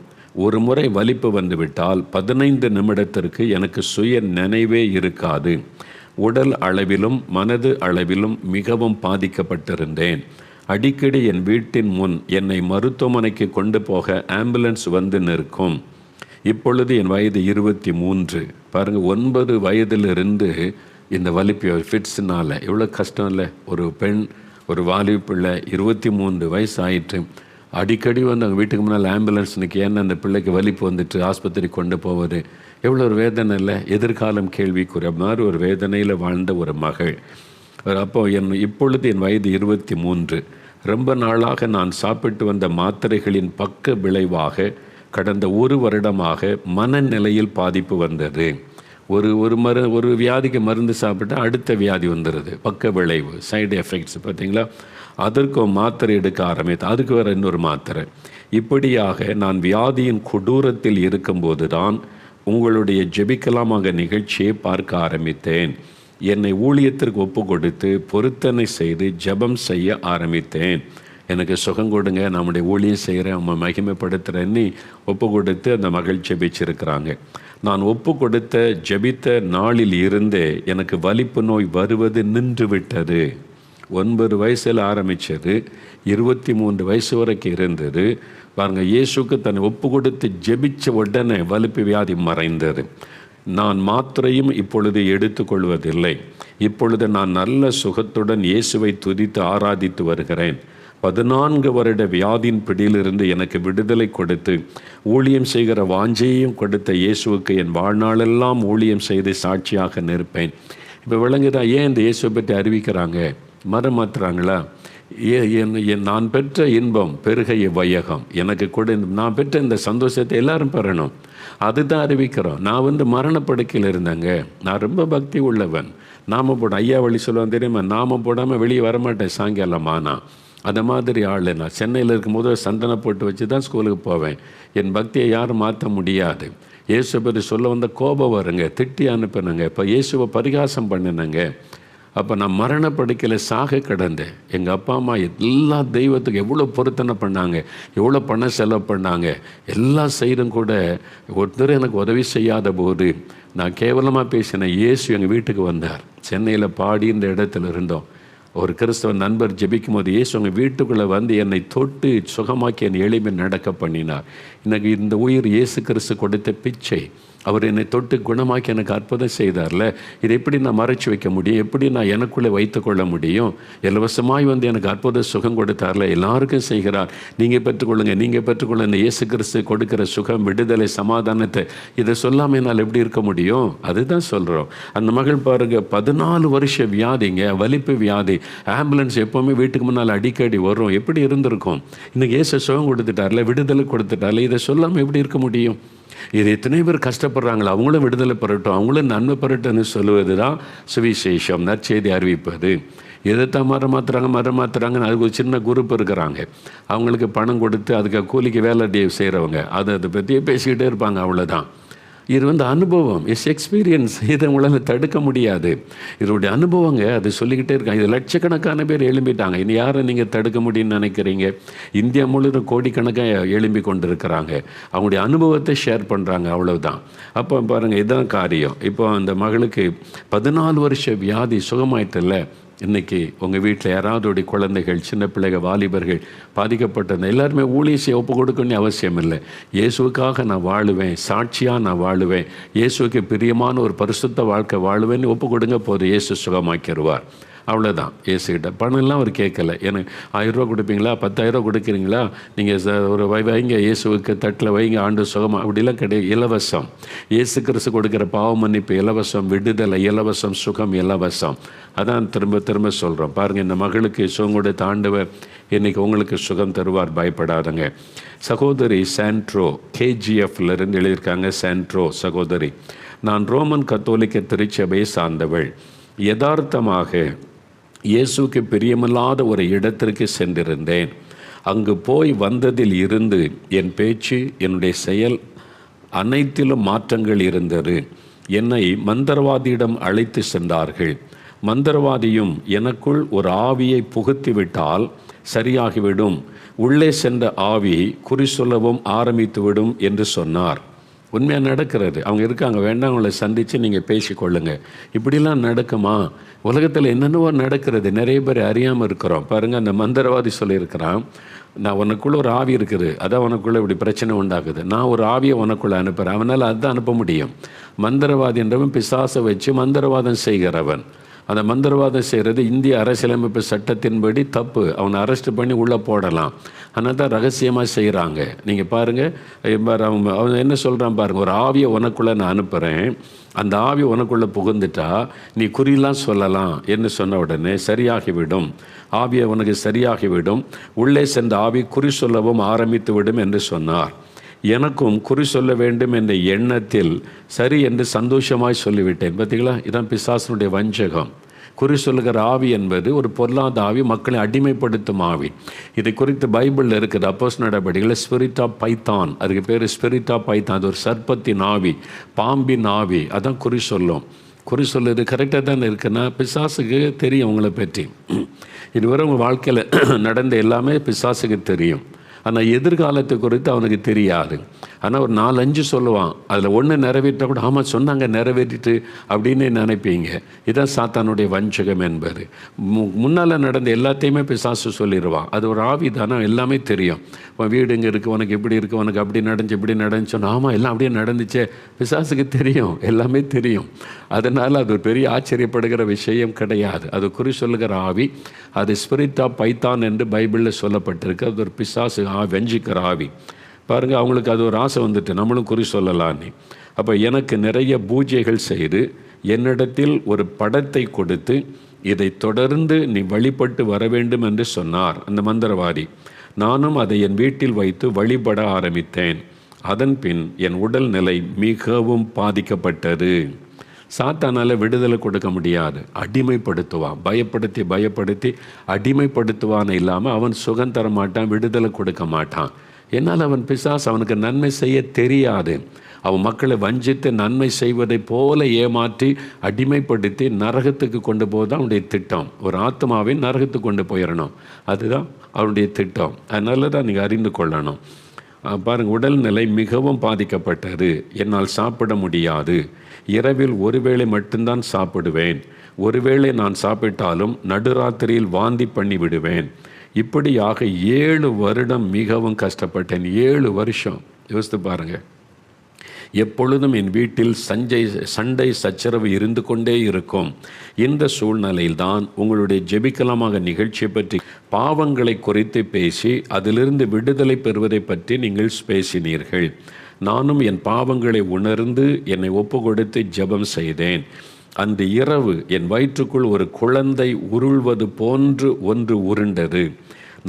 [SPEAKER 1] ஒரு முறை வலிப்பு வந்துவிட்டால் 15 நிமிடத்திற்கு எனக்கு சுய நினைவே இருக்காது. உடல் அளவிலும் மனது அளவிலும் மிகவும் பாதிக்கப்பட்டிருந்தேன். அடிக்கடி என் வீட்டின் முன் என்னை மருத்துவமனைக்கு கொண்டு போக ஆம்புலன்ஸ் வந்து நிற்கும். இப்பொழுது என் வயது 23. பாருங்கள், 9 வயதிலிருந்து இந்த வலிப்பு ஃபிட்ஸ்னால் எவ்வளோ கஷ்டம் இல்லை? ஒரு பெண், ஒரு வாலிப பிள்ளை, 23 வயசு ஆயிற்று. அடிக்கடி அவங்க வீட்டுக்கு முன்னால் ஆம்புலன்ஸ் நிற்க. ஏன்னா அந்த பிள்ளைக்கு வலிப்பு வந்துட்டு ஆஸ்பத்திரி கொண்டு போவது எவ்வளோ ஒரு வேதனை இல்லை? எதிர்காலம் கேள்விக்குரிய மாதிரி ஒரு வேதனையில் வாழ்ந்த ஒரு மகள். அப்போ இப்பொழுது என் வயது 23. ரொம்ப நாளாக நான் சாப்பிட்டு வந்த மாத்திரைகளின் பக்க விளைவாக கடந்த 1 வருடமாக மனநிலையில் பாதிப்பு வந்தது. ஒரு வியாதிக்கு மருந்து சாப்பிட்டா அடுத்த வியாதி வந்துடுது. பக்க விளைவு, சைடு எஃபெக்ட்ஸ் பார்த்தீங்களா? அதற்கு மாத்திரை எடுக்க ஆரம்பித்து அதுக்கு வேறு இன்னொரு மாத்திரை. இப்படியாக நான் வியாதியின் கொடூரத்தில் இருக்கும்போது தான் உங்களுடைய ஜெபிக்கலாமாக நிகழ்ச்சியை பார்க்க ஆரம்பித்தேன். என்னை ஊழியத்திற்கு ஒப்பு கொடுத்து பொருத்தனை செய்து ஜெபம் செய்ய ஆரம்பித்தேன். எனக்கு சுகம் கொடுங்க, நம்முடைய ஊழியம் செய்கிறேன், அவங்க மகிமைப்படுத்துகிறேன்னு ஒப்பு கொடுத்து அந்த மகள் ஜெபிச்சிருக்கிறாங்க. நான் ஒப்பு கொடுத்த ஜெபித்த நாளில் இருந்தே எனக்கு வலிப்பு நோய் வருவது நின்று விட்டது. 9 வயசில் ஆரம்பித்தது, 23 வயசு வரைக்கும் இருந்தது. பாருங்கள், இயேசுக்கு தன்னை ஒப்பு கொடுத்து ஜெபித்த உடனே வலிப்பு வியாதி மறைந்தது. நான் மாத்திரையும் இப்பொழுது எடுத்துக்கொள்வதில்லை. இப்பொழுது நான் நல்ல சுகத்துடன் இயேசுவை துதித்து ஆராதித்து வருகிறேன். 14 வருட வியாதியின் பிடியிலிருந்து எனக்கு விடுதலை கொடுத்து ஊழியம் செய்கிற வாஞ்சையும் கொடுத்த இயேசுவுக்கு என் வாழ்நாளெல்லாம் ஊழியம் செய்து சாட்சியாக நிற்பேன். இப்போ விளங்குதா ஏன் இந்த இயேசுவை பற்றி அறிவிக்கிறாங்க? மரம் மாற்றுறாங்களா? நான் பெற்ற இன்பம் பெருகைய வையகம், எனக்கு கூட நான் பெற்ற இந்த சந்தோஷத்தை எல்லாரும் பெறணும், அதுதான் அறிவிக்கிறோம். நான் மரணப்படுக்கையில் இருந்தேங்க. நான் ரொம்ப பக்தி உள்ளவன். நாமம் போட ஐயா வழி சொல்லுவான் தெரியுமா? நாமம் போடாமல் வெளியே வரமாட்டேன் சாயங்காலமானா. அந்த மாதிரி ஆள். நான் சென்னையில் இருக்கும்போது சந்தனை போட்டு வச்சு தான் ஸ்கூலுக்கு போவேன். என் பக்தியை யாரும் மாற்ற முடியாது. இயேசுவை பற்றி சொல்ல வந்த கோபம் வருங்க, திட்டி அனுப்பினுங்க. இப்போ இயேசுவை பரிகாசம் பண்ணினங்க. அப்போ நான் மரணப்படுக்கையில் சாக கிடந்தேன். எங்கள் அப்பா அம்மா எல்லா தெய்வத்துக்கும் எவ்வளோ பொருத்தனை பண்ணாங்க, எவ்வளோ பணம் செலவு பண்ணாங்க, எல்லாம் செய்தும் கூட ஒருத்தர் எனக்கு உதவி செய்யாத போது நான் கேவலமாக பேசினேன். இயேசு எங்கள் வீட்டுக்கு வந்தார். சென்னையில் பாடின்ற இடத்துல இருந்தோம். ஒரு கிறிஸ்தவ நண்பர் ஜெபிக்கும் போது இயேசு உங்கள் வீட்டுக்குள்ளே வந்து என்னை தொட்டு சுகமாக்கி என் எளிமை நடக்க பண்ணினார். எனக்கு இந்த உயிர் இயேசு கிறிஸ்து கொடுத்த பிச்சை. அவர் என்னை தொட்டு குணமாக்கி எனக்கு அற்புதம் செய்தார்ல. இதை எப்படி நான் மறைச்சி வைக்க முடியும்? எப்படி நான் எனக்குள்ளே வைத்து கொள்ள முடியும்? இலவசமாய் வந்து எனக்கு அற்புத சுகம் கொடுத்தார்ல, எல்லாருக்கும் செய்கிறார். நீங்கள் பெற்றுக்கொள்ளுங்க, நீங்கள் பெற்றுக்கொள்ள இந்த இயேசு கிறிஸ்து கொடுக்குற சுகம், விடுதலை, சமாதானத்தை இதை சொல்லாமல் என்னால் எப்படி இருக்க முடியும்? அதுதான் சொல்கிறோம். அந்த மகள் பாருங்க, 14 வருஷ வியாதிங்க, வலிப்பு வியாதி. ஆம்புலன்ஸ் எப்போவுமே வீட்டுக்கு முன்னால் அடிக்கடி வரும். எப்படி இருந்திருக்கும்? இன்னைக்கு இயேசு சுகம் கொடுத்துட்டார்ல, விடுதலை கொடுத்துட்டார்ல, இதை சொல்லாமல் எப்படி இருக்க முடியும்? இது எத்தனை பேர் கஷ்டப்படுறாங்களோ அவங்களும் விடுதலை பெறட்டும், அவங்களும் நன்மை பெறட்டும்னு சொல்லுவது தான் சுவிசேஷம், நற்செய்தி அறிவிப்பது. எதைத்தான் மரம் மாற்றுறாங்கன்னு அதுக்கு ஒரு சின்ன குரூப் இருக்கிறாங்க. அவங்களுக்கு பணம் கொடுத்து அதுக்கு கூலிக்கு வேலை செய்கிறவங்க அதை பற்றியே பேசிக்கிட்டே இருப்பாங்க, அவ்வளோதான். இது வந்து அனுபவம், எக்ஸ்பீரியன்ஸ். இதை உங்களால் தடுக்க முடியாது. இதோடைய அனுபவங்க, அது சொல்லிக்கிட்டே இருக்காங்க. இது லட்சக்கணக்கான பேர் எழும்பிட்டாங்க. இனி யாரை நீங்கள் தடுக்க முடியும்னு நினைக்கிறீங்க? இந்தியா முழுவதும் கோடிக்கணக்காக எழும்பி கொண்டு இருக்கிறாங்க. அவங்களுடைய அனுபவத்தை ஷேர் பண்ணுறாங்க, அவ்வளவுதான். அப்போ பாருங்கள், இதுதான் காரியம். இப்போ அந்த மகளுக்கு 14 வருஷ வியாதி சுகமாயிட்டில்ல. இன்றைக்கி உங்கள் வீட்டில் யாராவதுடைய குழந்தைகள், சின்ன பிள்ளைகள், வாலிபர்கள் பாதிக்கப்பட்டிருந்த எல்லாருமே ஊழியத்தை ஒப்பு கொடுக்கணும்னு அவசியம் இல்லை. இயேசுவுக்காக நான் வாழுவேன், சாட்சியாக நான் வாழுவேன், இயேசுவுக்கு பிரியமான ஒரு பரிசுத்த வாழ்க்கை வாழுவேன்னு ஒப்பு கொடுங்க, போதும், இயேசு சுகமாக்கிடுவார். அவ்வளோதான். இயேசுகிட்ட பணம்லாம் அவர் கேட்கல. எனக்கு 1000 ரூபா கொடுப்பீங்களா, 10,000 ரூபா கொடுக்குறீங்களா, நீங்கள் ஒரு வைங்க, இயேசுவுக்கு தட்டில் வைங்க, ஆண்டு சுகமாக, அப்படிலாம் கிடையாது. இலவசம். இயேசு கிறிஸ்து கொடுக்குற பாவ மன்னிப்பு இலவசம், விடுதலை இலவசம், சுகம் இலவசம். அதான் திரும்ப திரும்ப சொல்கிறோம். பாருங்கள், இந்த மகளுக்கு சுகம் கொடுத்த ஆண்டவர் இன்றைக்கி உங்களுக்கு சுகம் தருவார், பயப்படாதங்க. சகோதரி சாண்ட்ரோ, KGFலேருந்து எழுதியிருக்காங்க. சாண்ட்ரோ சகோதரி, நான் ரோமன் கத்தோலிக்க திருச்சபையை சார்ந்தவள். யதார்த்தமாக இயேசுக்கு பிரியமில்லாத ஒரு இடத்திற்கு சென்றிருந்தேன். அங்கு போய் வந்ததில் இருந்து என் பேச்சு, என்னுடைய செயல் அனைத்திலும் மாற்றங்கள் இருந்தது. என்னை மந்திரவாதியிடம் அழைத்து சென்றார்கள். மந்திரவாதியும் எனக்குள் ஒரு ஆவியை புகுத்திவிட்டால் சரியாகிவிடும், உள்ளே சென்ற ஆவி குறி சொல்லவும் ஆரம்பித்துவிடும் என்று சொன்னார். உண்மையாக நடக்கிறது. அவங்க இருக்காங்க, வேண்டாம், அவங்களை சந்தித்து நீங்கள் பேசிக்கொள்ளுங்க. இப்படிலாம் நடக்குமா? உலகத்தில் என்னென்னவோ நடக்கிறது, நிறைய பேர் அறியாமல் இருக்கிறோம். பாருங்கள், அந்த மந்திரவாதி சொல்லியிருக்கிறான், நான் உனக்குள்ளே ஒரு ஆவி இருக்குது, அதான் உனக்குள்ளே இப்படி பிரச்சனை உண்டாக்குது, நான் ஒரு ஆவியை உனக்குள்ளே அனுப்புகிறேன். அவனால் அதுதான் அனுப்ப முடியும். மந்திரவாதி என்றவன் பிசாசை வச்சு மந்திரவாதம் செய்கிறவன். அந்த மந்திரவாதம் செய்கிறது இந்திய அரசியலமைப்பு சட்டத்தின்படி தப்பு. அவனை அரெஸ்ட் பண்ணி உள்ளே போடலாம். ஆனால் தான் ரகசியமாக செய்கிறாங்க. நீங்கள் பாருங்கள், அவன் என்ன சொல்கிறான் பாருங்கள், ஒரு ஆவியை உனக்குள்ளே நான் அனுப்புகிறேன், அந்த ஆவி உனக்குள்ளே புகுந்துட்டா நீ குறியெல்லாம் சொல்லலாம் என்று சொன்ன உடனே சரியாகிவிடும், ஆவியை உனக்கு சரியாகிவிடும், உள்ளே சென்ற ஆவி குறி சொல்லவும் ஆரம்பித்து விடும் என்று சொன்னார். எனக்கும் குறி சொல்ல வேண்டும் என்ற எண்ணத்தில் சரி என்று சந்தோஷமாய் சொல்லிவிட்டேன். பார்த்தீங்களா, இதான் பிசாசனுடைய வஞ்சகம். குறி சொல்லுகிற ஆவி என்பது ஒரு பொருளாத ஆவி, மக்களை அடிமைப்படுத்தும் ஆவி. இதை குறித்து பைபிளில் இருக்குது. அப்போஸ்தலர் நடபடிகளில் ஸ்பிரிட் ஆஃப் பைத்தான், அதுக்கு பேர் ஸ்பிரிட் ஆஃப் பைத்தான். அது ஒரு சர்ப்பத்தின் ஆவி, பாம்பின் ஆவி. அதான் குறி சொல்லும். குறி சொல்லுது கரெக்டாக தானே இருக்குன்னா, பிசாசுக்கு தெரியும் உங்களை பற்றி. இதுவரை உங்கள் வாழ்க்கையில் நடந்த எல்லாமே பிசாசுக்கு தெரியும். ஆனால் எதிர்காலத்தை குறித்து அவனுக்கு தெரியாது. ஆனால் ஒரு 4-5 சொல்லுவான், அதில் ஒன்று நிறைவேற்ற கூட ஆமாம் சொன்னாங்க நிறைவேற்றிட்டு அப்படின்னு நினைப்பீங்க. இதுதான் சாத்தானுடைய வஞ்சகம் என்பது. முன்னால் நடந்த எல்லாத்தையுமே பிசாசு சொல்லிடுவான். அது ஒரு ஆவி தானே, எல்லாமே தெரியும். வீடு இங்கே இருக்குது, உனக்கு இப்படி இருக்குது, உனக்கு அப்படி நடந்துச்சு, இப்படி நடந்துச்சோன்னா ஆமாம் எல்லாம் அப்படியே நடந்துச்சே, பிசாசுக்கு தெரியும், எல்லாமே தெரியும். அதனால் அது ஒரு பெரிய ஆச்சரியப்படுகிற விஷயம் கிடையாது. அது குறி சொல்லுகிற ஆவி, அது ஸ்பிரிட் ஆஃப் பைத்தான் என்று பைபிளில் சொல்லப்பட்டிருக்கு. அது ஒரு பிசாசு வெஞ்சிக்கிற ஆவி. பாருங்கள், அவங்களுக்கு அது ஒரு ஆசை வந்துட்டு நம்மளும் குறி சொல்லலான்னு. அப்போ எனக்கு நிறைய பூஜைகள் செய்து என்னிடத்தில் ஒரு படத்தை கொடுத்து இதை தொடர்ந்து நீ வழிபட்டு வர வேண்டும் என்று சொன்னார் அந்த மந்திரவாதி. நானும் அதை என் வீட்டில் வைத்து வழிபட ஆரம்பித்தேன். அதன் பின் என் உடல் நிலை மிகவும் பாதிக்கப்பட்டது. சாத்தானால் விடுதலை கொடுக்க முடியாது, அடிமைப்படுத்துவான். பயப்படுத்தி அடிமைப்படுத்துவான்னு இல்லாமல் அவன் சுகம் தர மாட்டான், விடுதலை கொடுக்க மாட்டான். என்னால் அவன் பிசாசு அவனுக்கு நன்மை செய்ய தெரியாது. அவன் மக்களை வஞ்சித்து நன்மை செய்வதை போல ஏமாற்றி அடிமைப்படுத்தி நரகத்துக்கு கொண்டு போதான் அவனுடைய திட்டம். ஒரு ஆத்மாவை நரகத்துக்கு கொண்டு போயிடணும், அதுதான் அவனுடைய திட்டம். அதனால தான் நீங்கள் அறிந்து கொள்ளணும். பாருங்கள், உடல்நிலை மிகவும் பாதிக்கப்பட்டது. என்னால் சாப்பிட முடியாது. இரவில் ஒருவேளை மட்டும்தான் சாப்பிடுவேன். ஒருவேளை நான் சாப்பிட்டாலும் நடுராத்திரியில் வாந்தி பண்ணி விடுவேன். இப்படியாக 7 வருடம் மிகவும் கஷ்டப்பட்டேன். 7 வருஷம் யோசித்து பாருங்கள். எப்பொழுதும் என் வீட்டில் சண்டை சச்சரவு இருந்து கொண்டே இருக்கும். இந்த சூழ்நிலையில்தான் உங்களுடைய ஜெபிக்கலாமாக நிகழ்ச்சியை பற்றி பாவங்களை குறித்து பேசி அதிலிருந்து விடுதலை பெறுவதை பற்றி நீங்கள் பேசினீர்கள். நானும் என் பாவங்களை உணர்ந்து என்னை ஒப்பு கொடுத்து ஜெபம் செய்தேன். அந்த இரவு என் வயிற்றுக்குள் ஒரு குழந்தை உருள்வது போன்று ஒன்று உருண்டது.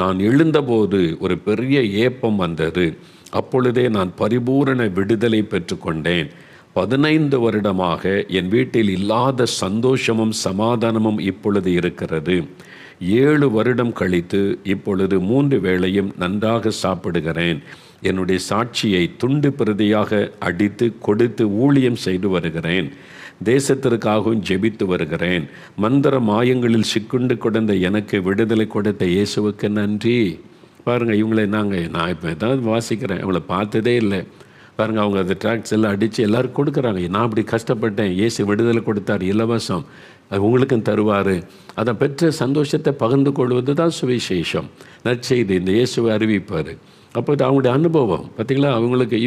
[SPEAKER 1] நான் எழுந்தபோது ஒரு பெரிய ஏப்பம் வந்தது. அப்பொழுதே நான் பரிபூரண விடுதலை பெற்றுக்கொண்டேன். 15 வருடமாக என் வீட்டில் இல்லாத சந்தோஷமும் சமாதானமும் இப்பொழுது இருக்கிறது. 7 வருடம் கழித்து இப்பொழுது 3 வேளையும் நன்றாக சாப்பிடுகிறேன். என்னுடைய சாட்சியை துண்டு பிரதியாக அடித்து கொடுத்து ஊழியம் செய்து வருகிறேன். தேசத்திற்காகவும் ஜெபித்து வருகிறேன். மந்திர மாயங்களில் சிக்குண்டு கிடந்த எனக்கு விடுதலை கொடுத்த இயேசுவுக்கு நன்றி. பாருங்கள், இவங்களை நான் இப்போ ஏதாவது வாசிக்கிறேன், அவங்கள பார்த்ததே இல்லை. பாருங்கள், அவங்க அந்த ட்ராக்ஸ் எல்லாம் அடித்து எல்லோரும் கொடுக்குறாங்க. நான் அப்படி கஷ்டப்பட்டேன், இயேசு விடுதலை கொடுத்தார், இலவசம், அது உங்களுக்கும் தருவார். அதை பெற்ற சந்தோஷத்தை பகிர்ந்து கொள்வது தான் சுவிசேஷம், நற்செய்தி. இந்த இயேசுவை அறிவிப்பார். அப்போ இது அவங்களுடைய அனுபவம். பார்த்திங்களா,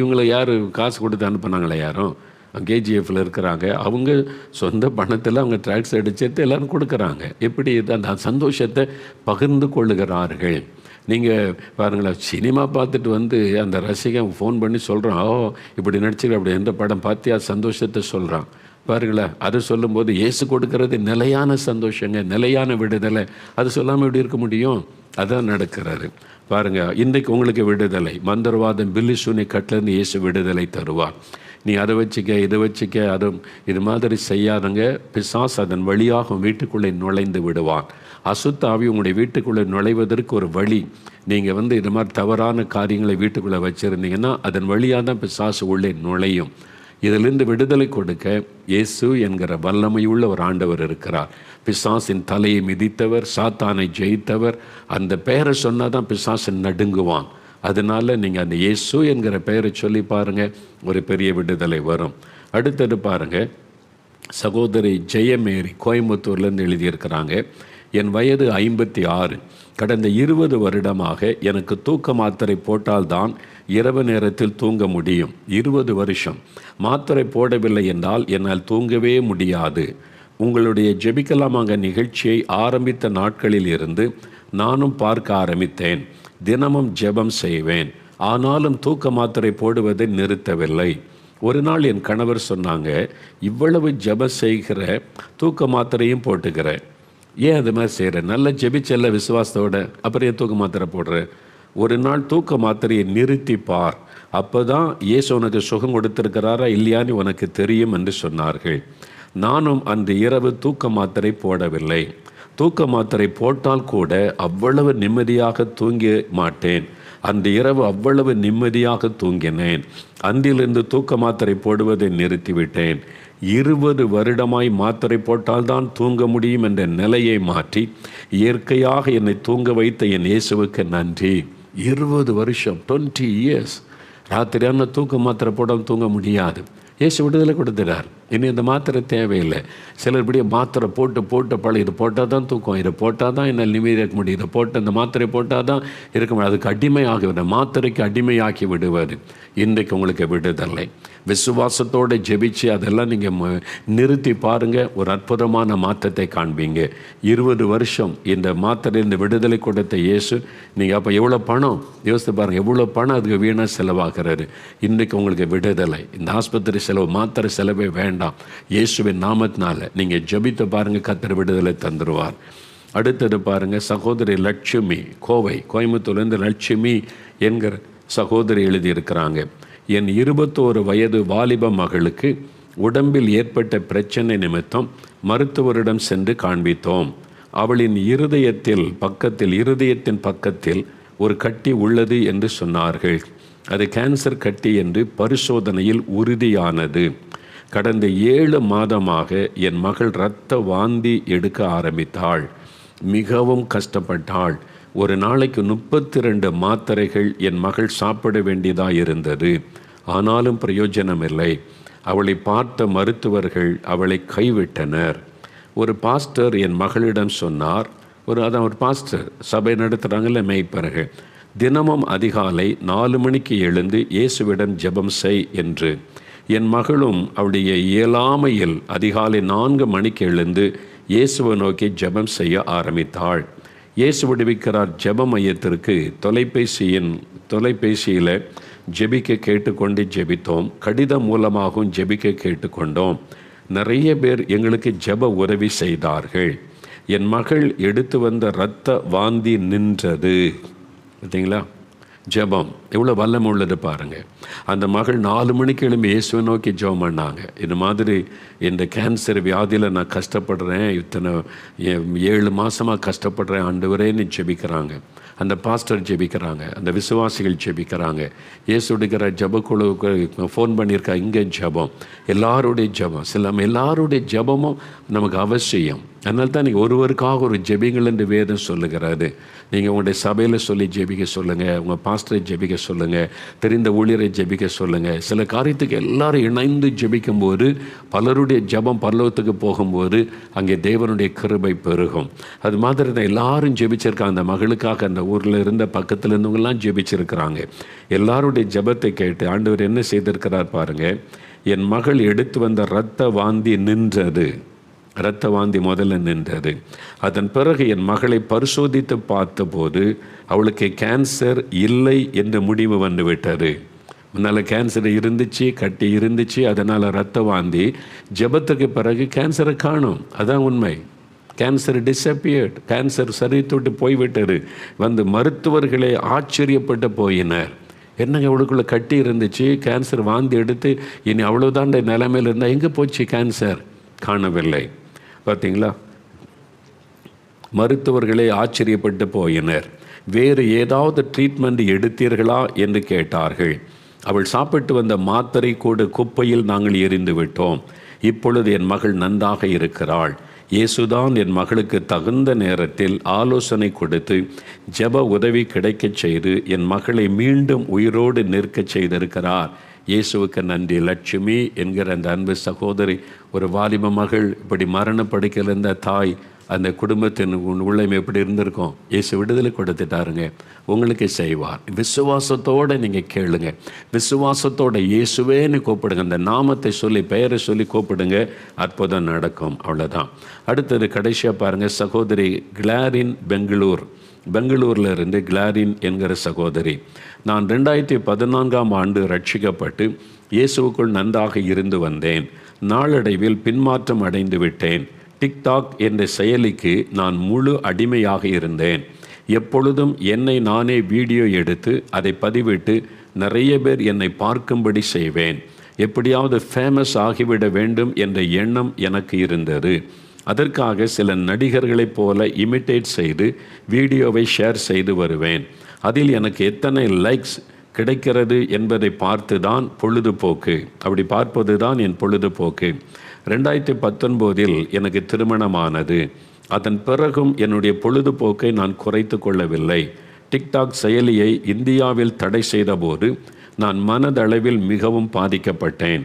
[SPEAKER 1] இவங்களை யார் காசு கொடுத்து அனுப்புனாங்களே? யாரும் கேஜிஎஃப்பில் இருக்கிறாங்க. அவங்க சொந்த பணத்தில் அவங்க ட்ராக்ஸ் அடிச்சது எல்லோரும் கொடுக்குறாங்க. எப்படி அந்த சந்தோஷத்தை பகிர்ந்து கொள்ளுகிறார்கள். நீங்கள் பாருங்களேன், சினிமா பார்த்துட்டு வந்து அந்த ரசிகன் ஃபோன் பண்ணி சொல்கிறான், ஓ இப்படி நடிச்சுக்க, அப்படி எந்த படம் பார்த்தியா, சந்தோஷத்தை சொல்கிறான். பாருங்களேன், அது சொல்லும்போது இயேசு கொடுக்கறது நிலையான சந்தோஷங்க, நிலையான விடுதலை. அது சொல்லாமல் எப்படி இருக்க முடியும்? அதான் நடக்கிறாரு. பாருங்கள், இன்றைக்கு உங்களுக்கு விடுதலை. மந்திரவாதம் பில்லி சூனி கட்டிலேருந்து இயேசு விடுதலை தருவார். நீ அதை வச்சுக்க, இதை வச்சுக்க, இது மாதிரி செய்யாதங்க. பிசாசு அதன் வழியாக வீட்டுக்குள்ளே நுழைந்து விடுவான். அசுத்த ஆவி உங்களுடைய வீட்டுக்குள்ளே நுழைவதற்கு ஒரு வழி. நீங்கள் இது மாதிரி தவறான காரியங்களை வீட்டுக்குள்ளே வச்சுருந்தீங்கன்னா அதன் வழியாக தான் பிசாசு உள்ளே நுழையும். இதிலிருந்து விடுதலை கொடுக்க இயேசு என்கிற வல்லமையுள்ள ஒரு ஆண்டவர் இருக்கிறார். பிசாசின் தலையை மிதித்தவர், சாத்தானை ஜெயித்தவர். அந்த பெயரை சொன்னால் தான் பிசாசு நடுங்குவான். அதனால் நீங்கள் அந்த இயேசு என்கிற பெயரை சொல்லி பாருங்கள், ஒரு பெரிய விடுதலை வரும். அடுத்தது பாருங்கள், சகோதரி ஜெயமேரி கோயம்புத்தூர்லேருந்து எழுதியிருக்கிறாங்க. என் வயது 56. கடந்த 20 வருடமாக எனக்கு தூக்க மாத்திரை போட்டால்தான் இரவு நேரத்தில் தூங்க முடியும். 20 வருஷம் மாத்திரை போடவில்லை என்றால் என்னால் தூங்கவே முடியாது. உங்களுடைய ஜெபிக்கலாமாக நிகழ்ச்சியை ஆரம்பித்த நாட்களில் இருந்து நானும் பார்க்க ஆரம்பித்தேன். தினமும் ஜெபம் செய்வேன். ஆனாலும் தூக்க மாத்திரை போடுவதை நிறுத்தவில்லை. ஒரு நாள் என் கணவர் சொன்னாங்க, இவ்வளவு ஜெபம் செய்கிற தூக்க மாத்திரையும் போட்டுக்கிறேன், ஏன் அது மாதிரி செய்கிறேன்? நல்லா ஜெபிச்சல்ல விசுவாசத்தோட, அப்புறம் ஏன் தூக்க மாத்திரை போடுறேன்? ஒரு நாள் தூக்க மாத்திரையை நிறுத்தி பார், அப்போ தான் இயேசு உனக்கு சுகம் கொடுத்திருக்கிறாரா இல்லையான்னு உனக்கு தெரியும் என்று சொன்னார்கள். நானும் அன்று இரவு தூக்க மாத்திரை போடவில்லை. தூக்க மாத்திரை போட்டால் கூட அவ்வளவு நிம்மதியாக தூங்க மாட்டேன். அந்த இரவு அவ்வளவு நிம்மதியாக தூங்கினேன். அன்றிலிருந்து தூக்க மாத்திரை போடுவதை நிறுத்திவிட்டேன். 20 வருடமாய் மாத்திரை போட்டால்தான் தூங்க முடியும் என்ற நிலையை மாற்றி இயற்கையாக என்னை தூங்க வைத்த என் இயேசுவுக்கு நன்றி. 20 வருஷம், 20 இயர்ஸ். ராத்திரியான தூக்க மாத்திரை போடாமல் தூங்க முடியாது. இயேசு விடுதலை கொடுத்துட்டார். இனி இந்த மாத்திரை தேவையில்லை. சிலர் இப்படியே மாத்திரை போட்டு பழம், இது போட்டால் தான் தூக்கம், இதை போட்டால் தான் என்னால் நிம்மதியாக இருக்க முடியும், இதை போட்டு இந்த மாத்திரை போட்டால் தான் இருக்க முடியும். அதுக்கு அடிமையாகி விட, மாத்திரைக்கு அடிமையாக்கி விடுவார். இன்றைக்கு உங்களுக்கு விடுதலை. விசுவாசத்தோடு ஜெபிச்சு அதெல்லாம் நீங்கள் நிறுத்தி பாருங்கள், ஒரு அற்புதமான மாற்றத்தை காண்பீங்க. 20 வருஷம் இந்த மாத்திரை, இந்த விடுதலை கொடுத்த இயேசு. நீங்கள் அப்போ எவ்வளோ பணம் யோசித்து பாருங்கள், எவ்வளோ பணம் அதுக்கு வீணாக செலவாகிறாரு. இன்றைக்கு உங்களுக்கு விடுதலை. இந்த ஆஸ்பத்திரி செலவு, மாத்திரை செலவே வேண்டாம். இயேசுவின் நாமத்தினால நீங்கள் ஜெபித்து பாருங்கள், கர்த்தர் விடுதலை தந்துடுவார். அடுத்தது பாருங்கள், சகோதரி லட்சுமி, கோயம்புத்தூர்லேருந்து லட்சுமி என்கிற சகோதரி எழுதியிருக்கிறாங்க. என் 21 வயது வாலிப மகளுக்கு உடம்பில் ஏற்பட்ட பிரச்சனை நிமித்தம் மருத்துவரிடம் சென்று காண்பித்தோம். அவளின் இருதயத்தின் பக்கத்தில் ஒரு கட்டி உள்ளது என்று சொன்னார்கள். அது கேன்சர் கட்டி என்று பரிசோதனையில் உறுதியானது. கடந்த 7 மாதமாக என் மகள் இரத்த வாந்தி எடுக்க ஆரம்பித்தாள். மிகவும் கஷ்டப்பட்டாள். ஒரு நாளைக்கு 32 மாத்திரைகள் என் மகள் சாப்பிட வேண்டியதாக இருந்தது. ஆனாலும் பிரயோஜனமில்லை. அவளை பார்த்த மருத்துவர்கள் அவளை கைவிட்டனர். ஒரு பாஸ்டர் என் மகளிடம் சொன்னார், ஒரு பாஸ்டர் சபை நடத்துகிறாங்கல்ல மேய்ப்பர்கள், தினமும் அதிகாலை 4 மணிக்கு எழுந்து இயேசுவிடம் ஜெபம் செய் என்று. என் மகளும் அவளுடைய இயலாமையில் அதிகாலை 4 மணிக்கு எழுந்து இயேசுவை நோக்கி ஜெபம் செய்ய ஆரம்பித்தாள். இயேசு விடுவிக்கிறார் ஜெப மையத்திற்கு தொலைபேசியில் ஜெபிக்க கேட்டுக்கொண்டு ஜெபித்தோம். கடிதம் மூலமாகவும் ஜெபிக்க கேட்டுக்கொண்டோம். நிறைய பேர் எங்களுக்கு ஜெப உதவி செய்தார்கள். என் மகள் எடுத்து வந்த இரத்த வாந்தி நின்றது. பார்த்தீங்களா? ஜெபம் எவ்வளோ வல்லமை உள்ளது பாருங்கள். அந்த மகள் 4 மணிக்கு எழும்பி இயேசுவை நோக்கி ஜெபம் பண்ணாங்க. இந்த மாதிரி இந்த கேன்சர் வியாதியில் நான் கஷ்டப்படுறேன், இத்தனை 7 மாதமாக கஷ்டப்படுறேன் ஆண்டவரேன்னு ஜெபிக்கிறாங்க. அந்த பாஸ்டர் ஜெபிக்கிறாங்க, அந்த விசுவாசிகள் ஜெபிக்கிறாங்க. இயேசு எடுக்கிற ஜெபக்குழுவுக்கு ஃபோன் பண்ணியிருக்கா, இங்கே ஜெபம், எல்லாருடைய ஜெபம், எல்லாருடைய ஜெபமும் நமக்கு அவசியம். அதனால தான் நீங்கள் ஒருவருக்காக ஒரு ஜெபிங்கள் என்று வேதம் சொல்லுகிறாரு. நீங்கள் உங்களுடைய சபையில் சொல்லி ஜெபிக்க சொல்லுங்கள், உங்கள் பாஸ்டரை ஜெபிக்க சொல்லுங்கள், தெரிந்த ஊழியரை ஜெபிக்க சொல்லுங்கள். சில காரியத்துக்கு எல்லாரும் இணைந்து ஜெபிக்கும்போது பலருடைய ஜெபம் பரலோகத்துக்கு போகும்போது அங்கே தேவனுடைய கிருபை பெருகும். அது மாதிரி தான் எல்லாரும் ஜெபிச்சிருக்காங்க. அந்த மகளுக்காக அந்த ஊரில் இருந்த பக்கத்தில் இருந்தவங்கெல்லாம் ஜெபிச்சிருக்கிறாங்க. எல்லாருடைய ஜெபத்தை கேட்டு ஆண்டவர் என்ன செய்திருக்கிறார் பாருங்கள். என் மகள் எடுத்து வந்த இரத்த வாந்தி நின்றது. இரத்த வாந்தி முதல்ல நின்றது. அதன் பிறகு என் மகளை பரிசோதித்து பார்த்தபோது அவளுக்கு கேன்சர் இல்லை என்ற முடிவு வந்துவிட்டது. முன்னால் கேன்சர் இருந்துச்சு, கட்டி இருந்துச்சு, அதனால் இரத்த வாந்தி. ஜெபத்துக்கு பிறகு கேன்சரை காணும். அதான் உண்மை. Cancer disappeared. கேன்சர் சரித்துவிட்டு போய்விட்டது. மருத்துவர்களே ஆச்சரியப்பட்டு போயினர். என்னங்க இவளுக்குள்ள கட்டி இருந்துச்சு, கேன்சர் வாந்தி எடுத்து இனி அவ்வளோதான் நிலைமையில் இருந்தால் எங்கே போச்சு கேன்சர்? காணவில்லை. பார்த்தீங்களா? மருத்துவர்களே ஆச்சரியப்பட்டு போயினர். வேறு ஏதாவது ட்ரீட்மெண்ட் எடுத்தீர்களா என்று கேட்டார்கள். அவள் சாப்பிட்டு வந்த மாத்திரை கூட குப்பையில் நாங்கள் எறிந்து விட்டோம். இப்பொழுது என் மகள் நன்றாக இருக்கிறாள். இயேசுதான் என் மகளுக்கு தகுந்த நேரத்தில் ஆலோசனை கொடுத்து ஜெப உதவி கிடைக்கச் செய்து என் மகளை மீண்டும் உயிரோடு நிற்கச் செய்திருக்கிறார். இயேசுவுக்கு நன்றி. லட்சுமி என்கிற அந்த அன்பு சகோதரி, ஒரு வாலிப மகள், இப்படி மரணப்படுக்கையில் இருந்த தாய், அந்த குடும்பத்தின் உள்ளம் எப்படி இருந்திருக்கும்? இயேசு விடுதலை கொடுத்துட்டாருங்க. உங்களுக்கு செய்வார். விசுவாசத்தோடு நீங்கள் கேளுங்க. விசுவாசத்தோட இயேசுவேன்னு கூப்பிடுங்க. அந்த நாமத்தை சொல்லி, பெயரை சொல்லி கூப்பிடுங்க. அற்புதம் நடக்கும். அவ்வளோதான். அடுத்தது கடைசியாக பாருங்கள். சகோதரி கிளாரின் பெங்களூரில் இருந்து கிளாரின் என்கிற சகோதரி, நான் 2014ஆம் ஆண்டு ரட்சிக்கப்பட்டு இயேசுவுக்குள் நன்றாக இருந்து வந்தேன். நாளடைவில் பின்மாற்றம் அடைந்து விட்டேன். டிக்டாக் என்ற செயலிக்கு நான் முழு அடிமையாக இருந்தேன். எப்பொழுதும் என்னை நானே வீடியோ எடுத்து அதை பதிவிட்டு நிறைய பேர் என்னை பார்க்கும்படி செய்வேன். எப்படியாவது ஃபேமஸ் ஆகிவிட வேண்டும் என்ற எண்ணம் எனக்கு இருந்தது. அதற்காக சில நடிகர்களைப் போல இமிட்டேட் செய்து வீடியோவை ஷேர் செய்து வருவேன். அதில் எனக்கு எத்தனை லைக்ஸ் கிடைக்கிறது என்பதை பார்த்து தான் பொழுதுபோக்கு. அப்படி பார்ப்பது தான் என் பொழுதுபோக்கு. 2019இல் எனக்கு திருமணமானது. அதன் பிறகும் என்னுடைய பொழுதுபோக்கை நான் குறைத்து கொள்ளவில்லை. டிக்டாக் செயலியை இந்தியாவில் தடை செய்தபோது நான் மனதளவில் மிகவும் பாதிக்கப்பட்டேன்.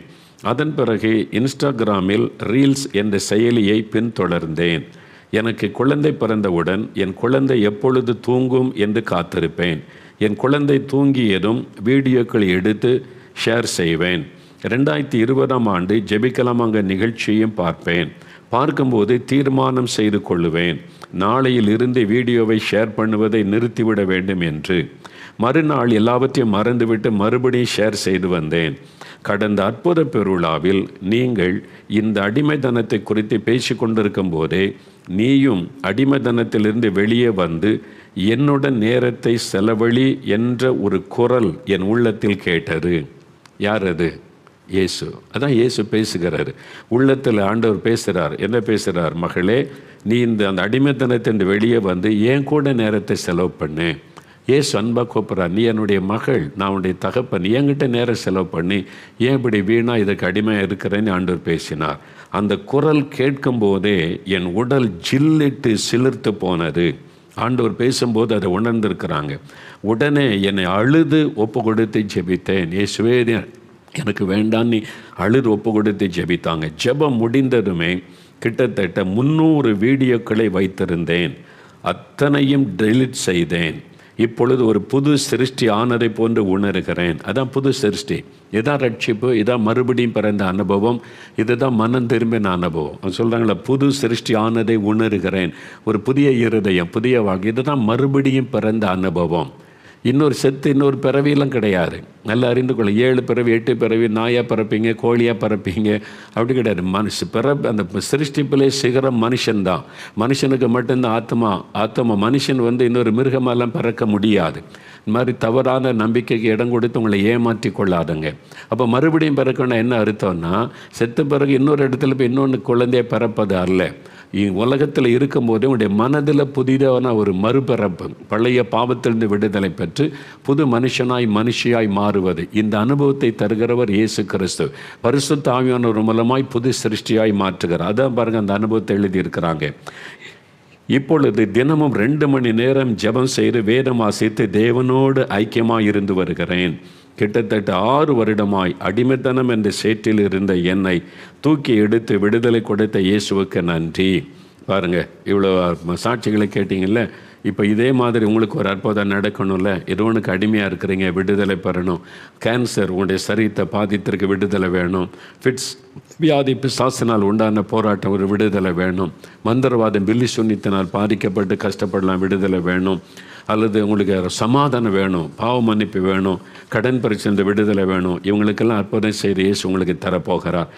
[SPEAKER 1] அதன் பிறகு இன்ஸ்டாகிராமில் ரீல்ஸ் என்ற செயலியை பின்தொடர்ந்தேன். எனக்கு குழந்தை பிறந்தவுடன் என் குழந்தை எப்பொழுது தூங்கும் என்று காத்திருப்பேன். என் குழந்தை தூங்கியதும் வீடியோக்கள் எடுத்து ஷேர் செய்வேன். 2020ஆம் ஆண்டு ஜெபிக்கலாமாங்க நிகழ்ச்சியும் பார்ப்பேன். பார்க்கும்போது தீர்மானம் செய்து கொள்ளுவேன், நாளையில் இருந்து வீடியோவை ஷேர் பண்ணுவதை நிறுத்திவிட வேண்டும் என்று. மறுநாள் எல்லாவற்றையும் மறந்துவிட்டு மறுபடியும் ஷேர் செய்து வந்தேன். கடந்த அற்புத பெருவிழாவில் நீங்கள் இந்த அடிமைத்தனத்தை குறித்து பேசி கொண்டிருக்கும் போதே நீயும் அடிமைத்தனத்திலிருந்து வெளியே வந்து என்னுடன் நேரத்தை செலவழி என்ற ஒரு குரல் என் உள்ளத்தில் கேட்டது. யார் அது? இயேசு. அதான் இயேசு பேசுகிறார். உள்ளத்தில் ஆண்டவர் பேசுகிறார். என்ன பேசுகிறார்? மகளே, நீ அந்த அடிமைத்தனத்தின் வெளியே வந்து என் கூட நேரத்தை செலவு பண்ணு, ஏசு அன்பா கூப்பிட்றார், நீ என்னுடைய மகள், நான் உன்னுடைய தகப்பன், என்கிட்ட நேரம் செலவு பண்ணி ஏன் இப்படி வீணா இதுக்கு அடிமையாக இருக்கிறேன்னு ஆண்டவர் பேசினார். அந்த குரல் கேட்கும் போதே என் உடல் ஜில்லிட்டு சிலிர்த்து போனது. ஆண்டவர் பேசும்போது அதை உணர்ந்திருக்கிறாங்க. உடனே என்னை அழுது ஒப்பு கொடுத்து ஜெபித்தேன். இயேசுவே எனக்கு வேண்டான்னு அழுது ஒப்பு கொடுத்து ஜெபித்தாங்க. ஜெபம் முடிந்ததுமே கிட்டத்தட்ட 300 வீடியோக்களை வைத்திருந்தேன். அத்தனையும் டெலிட் செய்தேன். இப்பொழுது ஒரு புது சிருஷ்டி ஆனதை போன்று உணர்கிறேன். அதான் புது சிருஷ்டி, இதான் ரட்சிப்பு, இதான் மறுபடியும் பிறந்த அனுபவம், இதுதான் மனம் திரும்பின அனுபவம். அவங்க சொல்கிறாங்களா, புது சிருஷ்டி ஆனதை உணர்கிறேன், ஒரு புதிய இருதயம், புதிய வாழ்க்கை, இதுதான் மறுபடியும் பிறந்த அனுபவம். இன்னொரு இன்னொரு பிறவியெல்லாம் கிடையாது. நல்லா அறிந்து கொள்ள, 7 பிறவி 8 பிறவி, நாயாக பிறப்பீங்க, கோழியாக பிறப்பீங்க, அப்படி கிடையாது. அந்த சிருஷ்டிப்பிலே சிகரம் மனுஷன்தான். மனுஷனுக்கு மட்டும்தான் ஆத்மா. மனுஷன் இன்னொரு மிருகமெல்லாம் பிறக்க முடியாது. இந்த மாதிரி தவறான நம்பிக்கைக்கு இடம் கொடுத்து உங்களை ஏமாற்றி கொள்ளாதுங்க. அப்போ மறுபடியும் பிறக்கணும்னா என்ன அர்த்தம்னா, செத்த பிறகு இன்னொரு இடத்துல போய் இன்னொன்று குழந்தைய பிறப்பது அல்ல. உலகத்தில் இருக்கும்போதே உங்களுடைய மனதில் புதிதான ஒரு மறுபிறப்பு, பழைய பாவத்திலிருந்து விடுதலை பெற்று புது மனுஷியாய் மாறுவது, இந்த அனுபவத்தை தருகிறவர் இயேசு கிறிஸ்து. பரிசுத்த ஆவியானவர் மூலமாய் புது சிருஷ்டியாய் மாற்றுகிறார். அதான் பாருங்கள், அந்த அனுபவத்தை எழுதியிருக்கிறாங்க. இப்பொழுது தினமும் 2 மணி நேரம் ஜெபம் செய்து வேதம் வாசித்து தேவனோடு ஐக்கியமாக இருந்து வருகிறேன். கிட்டத்தட்ட 6 வருடமாய் அடிமைத்தனம் என்ற சேற்றில் இருந்த என்னை தூக்கி எடுத்து விடுதலை கொடுத்த இயேசுவுக்கு நன்றி. பாருங்கள், இவ்வளோ சாட்சிகளை கேட்டிங்கல்ல. இப்போ இதே மாதிரி உங்களுக்கு ஒரு அற்புதம் நடக்கணும்ல. ஒன்றுக்கு அடிமையாக இருக்கிறீங்க, விடுதலை பெறணும். கேன்சர் உங்களுடைய சரீரத்தை பாதித்திற்கு விடுதலை வேணும். ஃபிட்ஸ் வியாதி பிசாசினால் உண்டான போராட்டம் ஒரு விடுதலை வேணும். மந்திரவாதம் பில்லி சுன்னித்தினால் பாதிக்கப்பட்டு கஷ்டப்படலாம், விடுதலை வேணும். அல்லது உங்களுக்கு சமாதானம் வேணும், பாவ மன்னிப்பு வேணும், கடன் பிரச்சனை விடுதலை வேணும். இவங்களுக்கெல்லாம் அற்புதம் செய்து இயேசு உங்களுக்கு தரப்போகிறார்.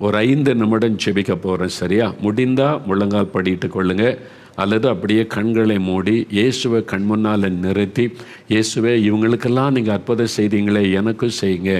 [SPEAKER 1] ஒரு 5 நிமிடம் ஜெபிக்க போகிறேன். சரியா? முடிந்தால் முழங்கால் படிட்டு கொள்ளுங்கள், அல்லது அப்படியே கண்களை மூடி இயேசுவை கண் முன்னால் நிறுத்தி, இயேசுவே இவங்களுக்கெல்லாம் நீங்கள் அற்புதம் செய்தீங்களே, எனக்கும் செய்யுங்க.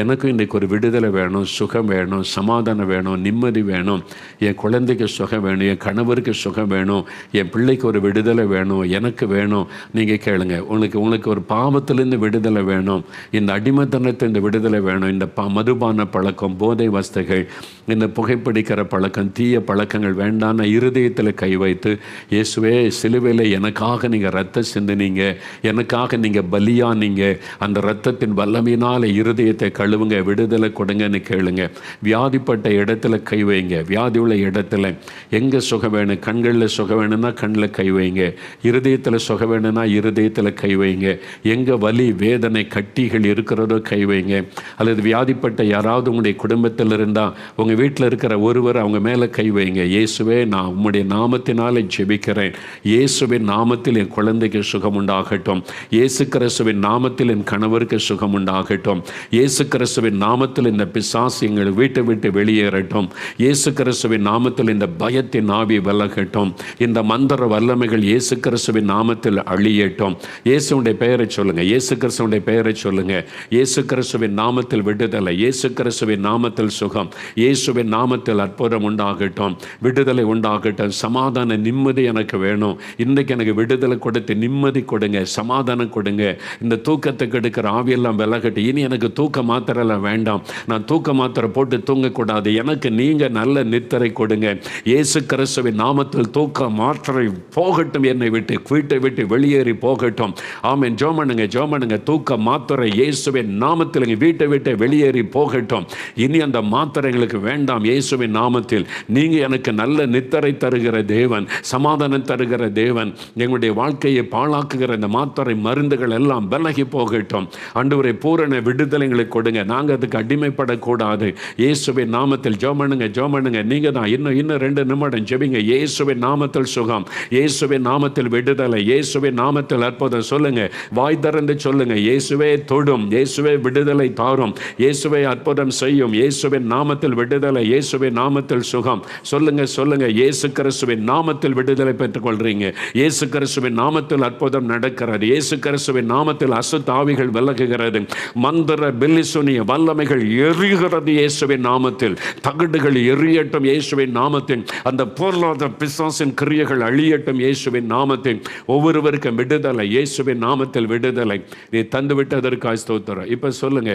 [SPEAKER 1] எனக்கும் இன்றைக்கு ஒரு விடுதலை வேணும், சுகம் வேணும், சமாதானம் வேணும், நிம்மதி வேணும். என் குழந்தைக்கு சுகம் வேணும், என் கணவருக்கு சுகம் வேணும், என் பிள்ளைக்கு ஒரு விடுதலை வேணும், எனக்கு வேணும். நீங்கள் கேளுங்க. உங்களுக்கு ஒரு பாவத்திலேருந்து விடுதலை வேணும், இந்த அடிமைத்தனத்திலிருந்து விடுதலை வேணும், இந்த மதுபான பழக்கம், போதை வஸ்துகள், இந்த புகைப்பிடிக்கிற பழக்கம், தீய பழக்கங்கள் வேண்டான இருதயத்தில் கை வைத்து, இயேசுவே சிலுவையில் எனக்காக நீங்கள் ரத்தம் சிந்தினீங்க, எனக்காக நீங்கள் பலியானீங்க, அந்த ரத்தத்தின் வல்லமையினால் இருதயத்தை கழுவுங்க, விடுதலை கொடுங்கன்னு கேளுங்க. வியாதிப்பட்ட இடத்துல கை வைங்க. வியாதி உள்ள இடத்துல எங்கே சுகம் வேணும், கண்களில் சுகம் வேணும்னா கண்ணில் கை வைங்க, இருதயத்தில் சுகம் வேணும்னா இருதயத்தில் கை வைங்க. எங்கே வலி வேதனை கட்டிகள் இருக்கிறதோ கை வைங்க. அல்லது வியாதிப்பட்ட யாராவது உங்களுடைய குடும்பத்தில் இருந்தால் உங்கள் வீட்டில் இருக்கிற ஒருவர் அவங்க மேலே கை வைங்க. இயேசுவே நான் உம்முடைய நாமத்தினாலே ஜெபிக்கிறேன். இயேசுவின் நாமத்தில் என் குழந்தைக்கு சுகம் உண்டாகட்டும். இயேசு கிறிஸ்துவின் நாமத்தில் என் கணவருக்கு சுகம் உண்டாகட்டும். இயேசு கிறிஸ்துவின் நாமத்தில் இந்த பிசாசு எங்கள் வீட்டை விட்டு வெளியேறட்டும். இயேசு கிறிஸ்துவின் நாமத்தில் இந்த பயத்தின் ஆவி விலகட்டும். இந்த மந்திர வல்லமைகள் இயேசு கிறிஸ்துவின் நாமத்தில் அழியட்டும். இயேசுடைய பெயரை சொல்லுங்க. இயேசு கிறிஸ்துடைய பெயரை சொல்லுங்க. இயேசு கிறிஸ்துவின் நாமத்தில் விடுதலை, இயேசு கிறிஸ்துவின் நாமத்தில் சுகம், இயேசுவின் நாமத்தில் அற்புதம் உண்டாகட்டும், விடுதலை உண்டாகட்டும். சமாதான நிம்மதி எனக்கு வேணும். இன்றைக்கு எனக்கு விடுதலை கொடுத்து நிம்மதி கொடுங்க, சமாதானம் கொடுங்க. இந்த தூக்கத்தை கெடுக்கிற ஆவியெல்லாம் விலகட்டு. இனி எனக்கு தூக்க மாத்திரைலாம் வேண்டாம். நான் தூக்க மாத்திரை போட்டு தூங்கக்கூடாது. எனக்கு நீங்கள் நல்ல நித்திரை கொடுங்க. இயேசு கிறிஸ்துவின் நாமத்தில் தூக்க மாத்திரை போகட்டும், என்னை விட்டு வீட்டை விட்டு வெளியேறி போகட்டும். ஆமென். ஜோமனுங்க. தூக்க மாத்திரை இயேசுவின் நாமத்தில் வீட்டை விட்டு வெளியேறி போகட்டும். இனி அந்த மாத்திரை எங்களுக்கு வேண்டாம். இயேசுவின் நாமத்தில் நீங்கள் எனக்கு நல்ல நித்திரை தருகிற தேவன், சமாதானம் தருகிற தேவன், எங்களுடைய வாழ்க்கையை பாழாக்குகிற இந்த மாத்திரை மருந்துகள் எல்லாம் விலகி போகட்டும். ஆண்டவரே பூரண விடுதலைகளை கொடுங்க. நாங்கள் அதுக்கு அடிமைப்படக்கூடாது. இயேசுவின் நாமத்தில் ஜோமனுங்க. நீங்கள் தான் இன்னும் 2 நிமிடம் ஜெபிங்க. இயேசுவின் நாமத்தில் சுகம், இயேசுவின் நாமத்தில் விடுதலை, இயேசுவின் நாமத்தில் அற்புதம். சொல்லுங்க, வாய் திறந்து சொல்லுங்க. இயேசுவே தொடும், இயேசுவே விடுதலை தாரும், இயேசுவே அற்புதம் செய்யும், இயேசுவின் நாமத்தில் விடுதலை, இயேசுவின் நாமத்தில் சுகம். சொல்லுங்க. இயேசு கிறிஸ்துவின் நாமத்தில் விடுதலை விடுதலை பெற்றுக்கொள்கிறீங்க. இயேசு கிறிஸ்துவின் நாமத்தில் அற்புதம் நடக்கிறது. இயேசு கிறிஸ்துவின் நாமத்தில் அசுத்த ஆவிகள் விலகுகிறது. மந்திர பில்லிசுனிய வல்லமைகள் எரிகிறது இயேசுவின் நாமத்தில். தகடுகள் எரியட்டும் இயேசுவின் நாமத்தில். அந்த பொருளாதார பிசாசின் கிரியைகள் அழியட்டும் இயேசுவின் நாமத்தில். ஒவ்வொருவருக்கும் விடுதலை இயேசுவின் நாமத்தில் விடுதலை. நீ தந்து விட்டதற்காக ஸ்தோத்திரம். இப்போ சொல்லுங்க,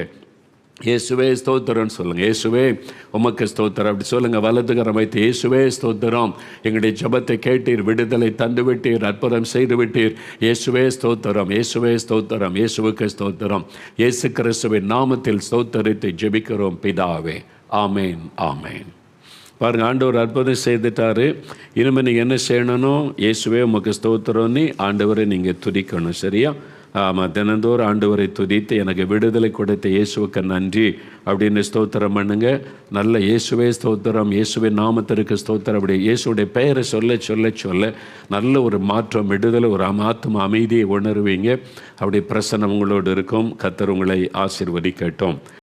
[SPEAKER 1] இயேசுவே ஸ்தோத்திரம்னு சொல்லுங்கள். இயேசுவே உமக்கு ஸ்தோத்திரம் அப்படி சொல்லுங்கள். வலதுகரம் வைத்து இயேசுவே ஸ்தோத்திரம், எங்களுடைய ஜெபத்தை கேட்டீர், விடுதலை தந்து விட்டீர், அற்புதம் செய்து விட்டீர். இயேசுவே ஸ்தோத்திரம், இயேசுவே ஸ்தோத்திரம், இயேசுவுக்கு ஸ்தோத்திரம். இயேசு கிறிஸ்துவின் நாமத்தில் ஸ்தோத்திரத்தை ஜெபிக்கிறோம் பிதாவே. ஆமேன், ஆமேன். பாருங்கள், ஆண்டவர் அற்புதம் செய்துட்டாரு. இனிமேல் நீங்கள் என்ன செய்யணும்? இயேசுவே உமக்கு ஸ்தோத்திரம்னு ஆண்டவரை நீங்கள் துதிக்கணும். சரியா? ஆமாம், தினந்தோறும் ஆண்டவரை துதித்து எனக்கு விடுதலை கொடுத்த இயேசுவுக்கு நன்றி அப்படின்னு ஸ்தோத்திரம் பண்ணுங்க. நல்ல இயேசுவே ஸ்தோத்திரம், இயேசுவின் நாமத்திற்கு ஸ்தோத்திரம். அப்படி இயேசுடைய பெயரை சொல்ல சொல்ல சொல்ல நல்ல ஒரு மாற்றம், விடுதலை, ஒரு ஆத்ம அமைதியை உணர்வீங்க. அப்படி பிரசன்னம் உங்களோடு இருக்கும். கர்த்தர் உங்களை ஆசீர்வதிக்கட்டும்.